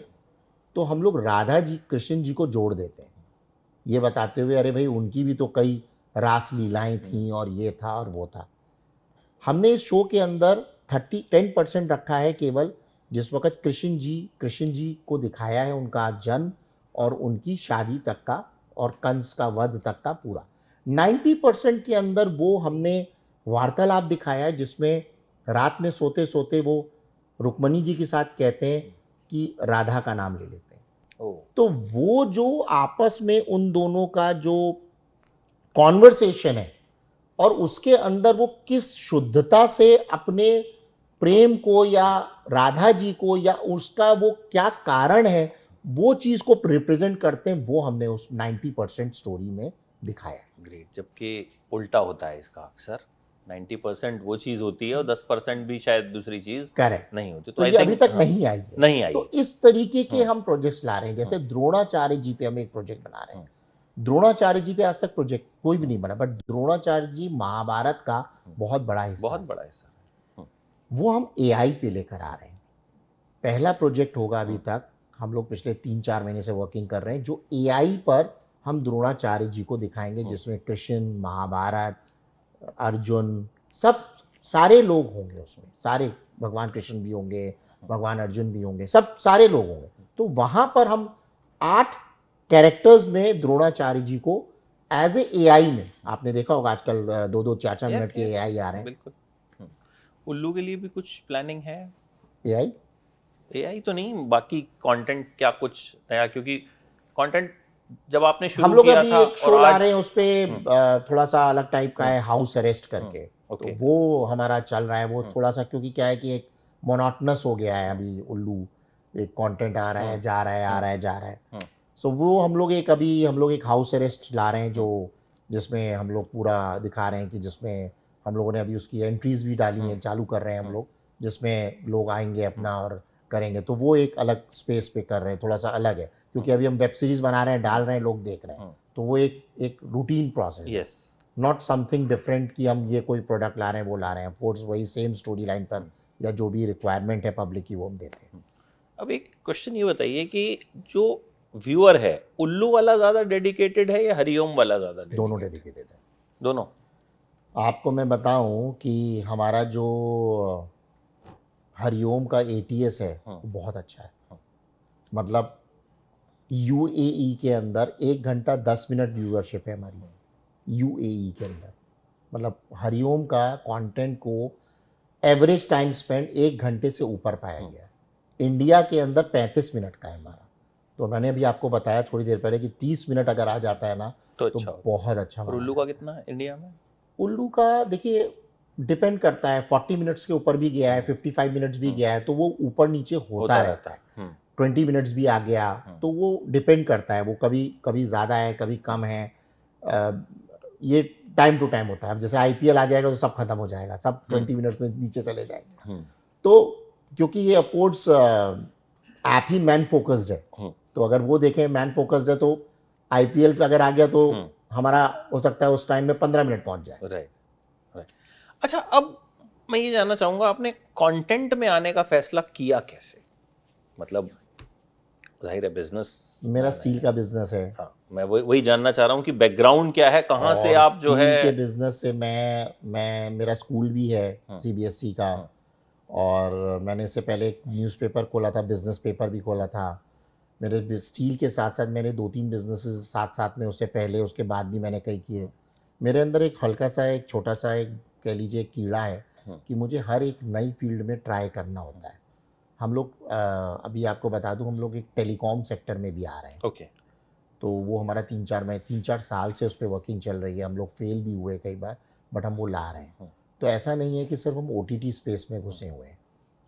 S1: तो हम लोग राधा जी कृष्ण जी को जोड़ देते हैं, ये बताते हुए अरे भाई उनकी भी तो कई रास लीलाएं थी, और ये था और वो था। हमने इस शो के अंदर 10% रखा है केवल, जिस वक्त कृष्ण जी को दिखाया है, उनका जन्म और उनकी शादी तक का, और कंस का वध तक का पूरा। 90% के अंदर वो हमने वार्तालाप दिखाया है, जिसमें रात में सोते सोते वो रुक्मणी जी के साथ कहते हैं कि राधा का नाम ले लेते हैं। तो वो जो आपस में उन दोनों का जो कॉन्वर्सेशन है, और उसके अंदर वो किस शुद्धता से अपने प्रेम को, या राधा जी को, या उसका वो क्या कारण है, वो चीज को रिप्रेजेंट करते हैं, वो हमने उस 90% स्टोरी में दिखाया।
S2: ग्रेट, जबकि उल्टा होता है इसका अक्सर, 90% वो चीज होती है और 10% भी शायद दूसरी चीज
S1: करेक्ट।
S2: नहीं होती।
S1: तो
S2: आई
S1: ये अभी
S2: थिंक
S1: तक नहीं आई है।
S2: नहीं आई
S1: तो
S2: है।
S1: इस तरीके के
S2: हम्म,
S1: हम प्रोजेक्ट्स ला रहे हैं, जैसे द्रोणाचार्य जी पे हम एक प्रोजेक्ट बना रहे हैं।
S2: हम्म,
S1: द्रोणाचार्य जी पे आज तक प्रोजेक्ट कोई भी नहीं बना, बट द्रोणाचार्य जी महाभारत का बहुत बड़ा हिस्सा
S2: बहुत
S1: है।
S2: बड़ा हिस्सा है।
S1: वो हम एआई पे लेकर आ रहे हैं। पहला प्रोजेक्ट होगा अभी
S2: हम्म,
S1: तक, हम लोग पिछले 3-4 महीने से वर्किंग कर रहे हैं, जो एआई पर हम द्रोणाचार्य जी को दिखाएंगे, जिसमें कृष्ण, महाभारत, अर्जुन, सब सारे लोग होंगे उसमें, सारे भगवान कृष्ण भी होंगे, भगवान अर्जुन भी होंगे, सब सारे लोग होंगे। तो वहां पर हम 8 कैरेक्टर्स में द्रोणाचार्य जी को एज ए आई में, आपने देखा होगा आजकल 2-2 4-4 मिनट
S2: यस
S1: के
S2: यस
S1: एआई
S2: यस,
S1: आ रहे हैं।
S2: बिल्कुल। उल्लू के लिए भी कुछ प्लानिंग है?
S1: एआई
S2: एआई तो नहीं, बाकी कंटेंट क्या कुछ नया? क्योंकि कंटेंट जब आपने
S1: हम
S2: शुरू
S1: लोग
S2: किया
S1: अभी
S2: था
S1: एक
S2: और
S1: शो ला
S2: आज।
S1: रहे हैं, उस पे
S2: हम्म,
S1: थोड़ा सा अलग टाइप का
S2: हम्म,
S1: है, हाउस अरेस्ट करके। तो
S2: ओके।
S1: वो हमारा चल रहा है। वो थोड़ा सा, क्योंकि क्या है कि एक मोनोटनस हो गया है अभी उल्लू, एक कंटेंट आ रहा है, जा रहा है, आ रहा है, जा रहा है। सो वो हम लोग एक हाउस अरेस्ट ला रहे हैं, जो जिसमें हम लोग पूरा दिखा रहे हैं, कि जिसमें हम लोगों ने अभी उसकी एंट्रीज भी डाली हैं, चालू कर रहे हैं हम लोग, जिसमें लोग आएंगे अपना और करेंगे। तो वो एक अलग स्पेस पे कर रहे हैं, थोड़ा सा अलग है, क्योंकि अभी हम वेब सीरीज बना रहे हैं, डाल रहे हैं, लोग देख रहे हैं। तो वो एक एक रूटीन प्रोसेस है,
S2: यस।
S1: नॉट समथिंग डिफरेंट कि हम ये कोई प्रोडक्ट ला रहे हैं वो ला रहे हैं। फोर्स वही सेम स्टोरी लाइन पर, या जो भी रिक्वायरमेंट है पब्लिक की, वो हम देते हैं।
S2: अब एक क्वेश्चन ये बताइए कि जो व्यूअर है, उल्लू वाला ज्यादा डेडिकेटेड है या हरिओम वाला ज्यादा
S1: दोनों
S2: डेडिकेटेड?
S1: डेडिकेटेड है।
S2: दोनों।
S1: आपको मैं बताऊं कि हमारा जो हरिओम का एटीएस है वो बहुत अच्छा है। मतलब यूएई के अंदर 1 घंटा 10 मिनट व्यूअरशिप है हमारी, यूएई के अंदर। मतलब हरिओम का कंटेंट को एवरेज टाइम स्पेंड 1 घंटे से ऊपर पाया गया है। इंडिया के अंदर 35 मिनट का है हमारा। तो मैंने अभी आपको बताया थोड़ी देर पहले कि 30 मिनट अगर आ जाता है ना,
S2: तो
S1: तो
S2: अच्छा होता
S1: बहुत अच्छा
S2: है। और
S1: माना
S2: उल्लू का
S1: जाता
S2: कितना है इंडिया में?
S1: है। उल्लू का देखिए, डिपेंड करता है, 40 मिनट्स के ऊपर भी गया है, 55 मिनट्स भी गया है, तो वो ऊपर नीचे होता
S2: होता
S1: रहता
S2: रहता
S1: है।
S2: है।
S1: 20 मिनट्स भी आ गया, तो वो डिपेंड करता है, वो कभी कभी ज़्यादा है, कभी कम है। अ, ये टाइम टू टाइम होता है। अब जैसे आईपीएल आ जाएगा तो सब खत्म हो जाएगा, सब 20 मिनट्स में नीचे चले जाएंगे। तो क्योंकि ये अफकोर्स ऐप ही मैन फोकस्ड है, तो अगर वो देखें मैन फोकस्ड है, तो आईपीएल अगर आ गया तो हमारा हो सकता है उस टाइम में 15 मिनट पहुंच जाए।
S2: Right, right. अच्छा, अब मैं ये जानना चाहूंगा, आपने कंटेंट में आने का फैसला किया कैसे? मतलब जाहिर है बिजनेस
S1: मेरा
S2: मैन
S1: स्टील
S2: है।
S1: का बिजनेस है,
S2: हाँ, मैं वही जानना चाह रहा हूँ कि बैकग्राउंड क्या है, कहाँ से
S1: और
S2: आप जो
S1: स्टील
S2: है।
S1: के बिजनेस से मैं मेरा स्कूल भी है सीबीएसई का। और मैंने इससे पहले एक न्यूज़पेपर खोला था, बिजनेस पेपर भी खोला था। मेरे स्टील के साथ साथ मैंने 2-3 बिजनेसेस साथ साथ में, उससे पहले उसके बाद भी मैंने कई किए। मेरे अंदर एक हल्का सा, एक छोटा सा, एक कह लीजिए कीड़ा है, कि मुझे हर एक नई फील्ड में ट्राई करना होता है। हम लोग अभी आपको बता दूं, हम लोग एक टेलीकॉम सेक्टर में भी आ रहे हैं।
S2: ओके।
S1: तो वो हमारा 3-4 साल से उस पर वर्किंग चल रही है। हम लोग फेल भी हुए कई बार, बट हम वो ला रहे हैं। तो ऐसा नहीं है कि सिर्फ हम ओटीटी स्पेस में घुसे हुए हैं।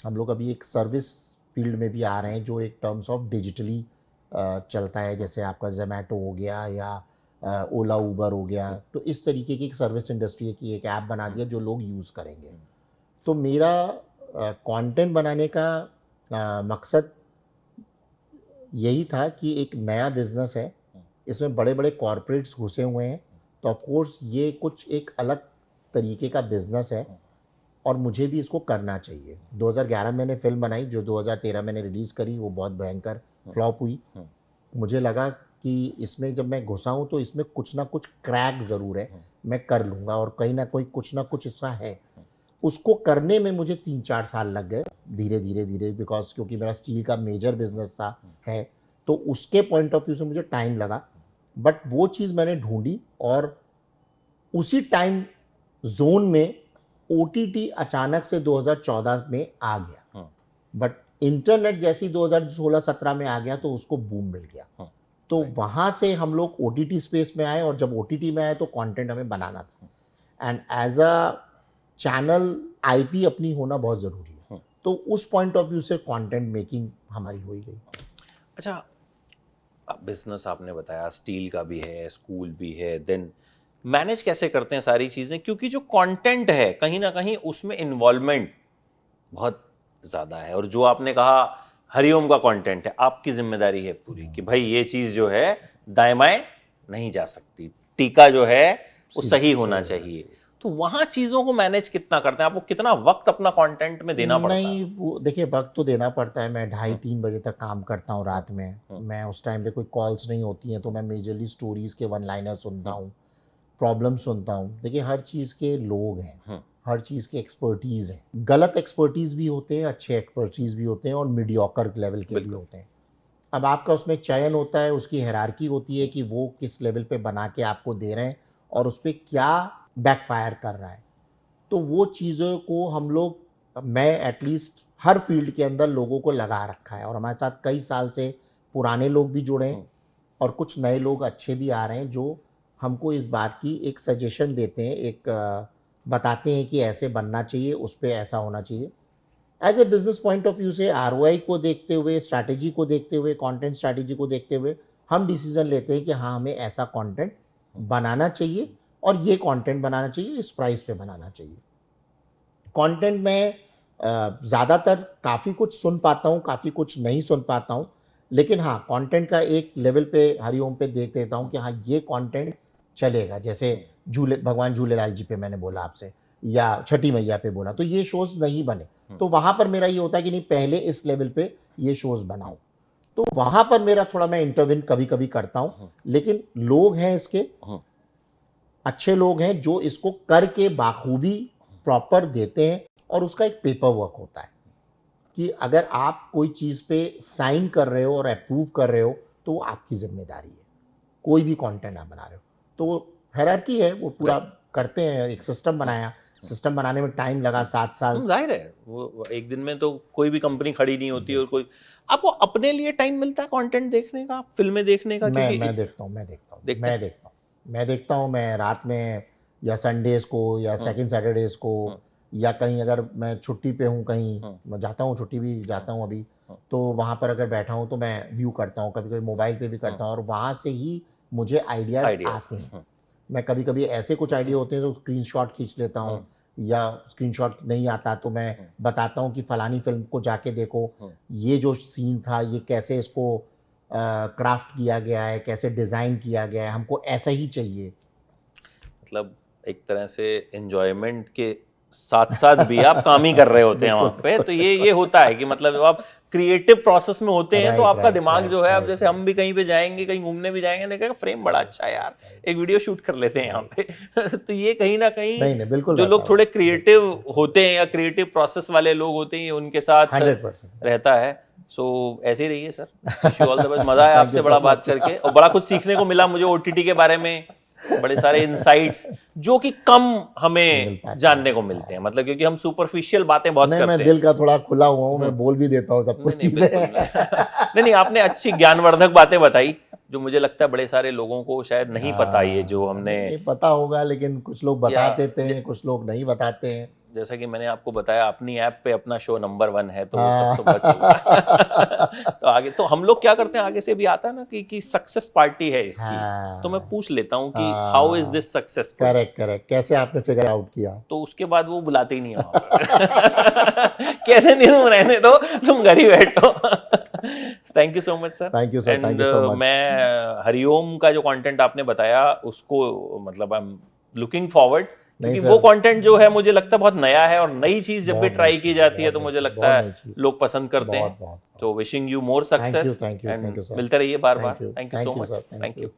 S1: हम लोग अभी एक सर्विस फील्ड में भी आ रहे हैं, जो एक टर्म्स ऑफ डिजिटली चलता है, जैसे आपका जोमेटो हो गया, या ओला उबर हो गया। तो इस तरीके की एक सर्विस इंडस्ट्री की एक ऐप बना दिया जो लोग यूज़ करेंगे। तो मेरा कंटेंट बनाने का मकसद यही था कि एक नया बिजनेस है, इसमें बड़े बड़े कॉरपोरेट्स घुसे हुए हैं, तो ऑफ कोर्स ये कुछ एक अलग तरीके का बिजनेस है, और मुझे भी इसको करना चाहिए। 2011 में मैंने फिल्म बनाई, जो 2013 मैंने रिलीज़ करी, वो बहुत भयंकर फ्लॉप हुई। मुझे लगा कि इसमें जब मैं घुसा हूँ तो इसमें कुछ ना कुछ क्रैक ज़रूर है, मैं कर लूँगा, और कहीं ना कोई कुछ ना कुछ इसका है। उसको करने में मुझे 3-4 साल लग गए, धीरे धीरे धीरे, बिकॉज क्योंकि मेरा स्टील का मेजर बिजनेस था है, तो उसके पॉइंट ऑफ व्यू से मुझे टाइम लगा। बट वो चीज़ मैंने ढूंढी, और उसी टाइम जोन में ओटीटी अचानक से 2014 में आ गया। बट इंटरनेट जैसी 2016-17 में आ गया, तो उसको बूम मिल गया। तो वहां से हम लोग ओटीटी स्पेस में आए, और जब ओटीटी में आए तो कंटेंट हमें बनाना था, and as a channel IP अपनी होना बहुत जरूरी है। तो उस पॉइंट ऑफ व्यू से कंटेंट मेकिंग हमारी हो गई।
S2: अच्छा, बिजनेस आपने बताया, स्टील का भी है, स्कूल भी है, देन मैनेज कैसे करते हैं सारी चीजें, क्योंकि जो कंटेंट है कहीं ना कहीं उसमें इन्वॉल्वमेंट बहुत ज्यादा है। और जो आपने कहा हरिओम का कंटेंट है, आपकी जिम्मेदारी है पूरी कि भाई ये चीज जो है दाएं बाएं नहीं जा सकती, टीका जो है वो सही होना चाहिए। तो वहां चीजों को मैनेज कितना करते हैं, आपको कितना वक्त अपना कंटेंट में देना पड़ता है?
S1: नहीं, वो देखिए वक्त तो देना पड़ता है। मैं 2:30-3 बजे तक काम करता हूँ रात में। मैं उस टाइम पे कोई कॉल्स नहीं होती हैं, तो मैं मेजरली स्टोरीज के वन लाइनर सुनता हूँ, प्रॉब्लम सुनता हूँ। देखिए हर चीज़ के लोग हैं, हर चीज़ की एक्सपर्टीज़ है। गलत एक्सपर्टीज़ भी होते हैं, अच्छे एक्सपर्टीज़ भी होते हैं, और मीडियोकर लेवल के भी होते हैं। अब आपका उसमें चयन होता है, उसकी हायरार्की होती है कि वो किस लेवल पे बना के आपको दे रहे हैं और उस पे क्या बैकफायर कर रहा है। तो वो चीज़ों को हम लोग, मैं एटलीस्ट हर फील्ड के अंदर लोगों को लगा रखा है, और हमारे साथ कई साल से पुराने लोग भी जुड़े हैं और कुछ नए लोग अच्छे भी आ रहे हैं, जो हमको इस बात की एक सजेशन देते हैं, एक बताते हैं कि ऐसे बनना चाहिए, उस पे ऐसा होना चाहिए। As a business point of view से आरओआई को देखते हुए, स्ट्रैटेजी को देखते हुए, कंटेंट स्ट्रैटेजी को देखते हुए हम डिसीजन लेते हैं कि हाँ हमें ऐसा कंटेंट बनाना चाहिए और ये कंटेंट बनाना चाहिए, इस प्राइस पे बनाना चाहिए। कंटेंट में ज़्यादातर काफ़ी कुछ सुन पाता हूँ, काफ़ी कुछ नहीं सुन पाता हूँ, लेकिन हाँ कंटेंट का एक लेवल पे हरिओम पे देख लेता हूँ कि हाँ ये कंटेंट चलेगा। जैसे भगवान झूलेलाल जी पे मैंने बोला आपसे, या छठी मैया पे बोला, तो ये शोज नहीं बने, तो वहां पर मेरा ये होता है कि नहीं पहले इस लेवल पे ये शोज बनाओ। तो वहां पर मेरा थोड़ा मैं इंटरविन कभी कभी करता हूं, लेकिन लोग हैं इसके, अच्छे लोग हैं जो इसको करके बाखूबी प्रॉपर देते हैं, और उसका एक पेपर वर्क होता है कि अगर आप कोई चीज पे साइन कर रहे हो और अप्रूव कर रहे हो तो वो आपकी जिम्मेदारी है, कोई भी कंटेंट आप बना रहे हो। तो हायरार्की है, वो पूरा करते हैं, एक सिस्टम बनाया, सिस्टम बनाने में टाइम लगा 7 साल।
S2: जाहिर है वो एक दिन में तो कोई भी कंपनी खड़ी नहीं होती, और कोई आपको अपने लिए टाइम मिलता है कंटेंट देखने का, फिल्में देखने का?
S1: मैं
S2: क्योंकि
S1: देखता हूँ मैं रात में, या संडेज को, या सेकंड सैटरडेज को, या कहीं अगर मैं छुट्टी पे हूँ, कहीं मैं जाता हूँ, छुट्टी भी जाता हूँ अभी, तो वहाँ पर अगर बैठा हूँ तो मैं व्यू करता हूँ, कभी कभी मोबाइल पे भी करता हूँ, और वहाँ से ही मुझे आइडियाज आते हैं। मैं कभी कभी ऐसे कुछ आइडिया होते हैं तो स्क्रीनशॉट खींच लेता हूँ, या स्क्रीनशॉट नहीं आता तो मैं बताता हूँ कि फलानी फिल्म को जाके देखो, ये जो सीन था ये कैसे इसको क्राफ्ट किया गया है, कैसे डिजाइन किया गया है, हमको ऐसा ही चाहिए।
S2: मतलब एक तरह से एंजॉयमेंट के साथ साथ भी आप काम ही कर रहे होते हैं वहां पे। तो ये होता है कि मतलब जब आप क्रिएटिव प्रोसेस में होते हैं तो आपका दिमाग जो है, अब जैसे हम भी कहीं पे जाएंगे, कहीं घूमने भी जाएंगे, देखेंगे फ्रेम बड़ा अच्छा है यार, एक वीडियो शूट कर लेते हैं यहाँ पे। तो ये कहीं ना कहीं
S1: नहीं, बिल्कुल
S2: जो लोग थोड़े क्रिएटिव होते हैं या क्रिएटिव प्रोसेस वाले लोग होते हैं उनके साथ
S1: 100%
S2: रहता है। सो ऐसे ही रहिए sir, wish you all the best. मजा आया आपसे बड़ा बात करके, और बड़ा कुछ सीखने को मिला मुझे ओटीटी के बारे में, बड़े सारे इनसाइट्स जो कि कम हमें जानने को मिलते हैं, मतलब क्योंकि हम सुपरफिशियल बातें बहुत करते हैं।
S1: मैं दिल का थोड़ा खुला हुआ हूँ, मैं बोल भी देता हूँ सब कुछ चीजें।
S2: नहीं, आपने अच्छी ज्ञानवर्धक बातें बताई जो मुझे लगता है बड़े सारे लोगों को शायद नहीं पता, ये जो हमने
S1: नहीं पता होगा, लेकिन कुछ लोग बता देते हैं, कुछ लोग नहीं बताते हैं।
S2: जैसा कि मैंने आपको बताया, अपनी ऐप पे अपना शो नंबर 1 है, तो वो सब तो पता चला। तो आगे तो हम लोग क्या करते हैं, आगे से भी आता है ना कि सक्सेस पार्टी है इसकी, तो मैं पूछ लेता हूँ कि how is this successful.
S1: Correct, कैसे आपने फिगर आउट किया?
S2: तो उसके बाद वो बुलाते ही नहीं है वहां पर। कहते नहीं, तुम रहने दो, तुम घर ही बैठो। Thank you so much sir.
S1: Thank you sir, thank you so much.
S2: मैं हरिओम का जो कंटेंट आपने बताया उसको, मतलब आई एम लुकिंग फॉरवर्ड, क्योंकि वो कंटेंट जो है मुझे लगता है बहुत नया है, और नई चीज जब भी ट्राई की जाती है तो मुझे लगता है लोग पसंद करते हैं। तो wishing you more success, and मिलते रहिए बार बार। Thank you so much. Thank you.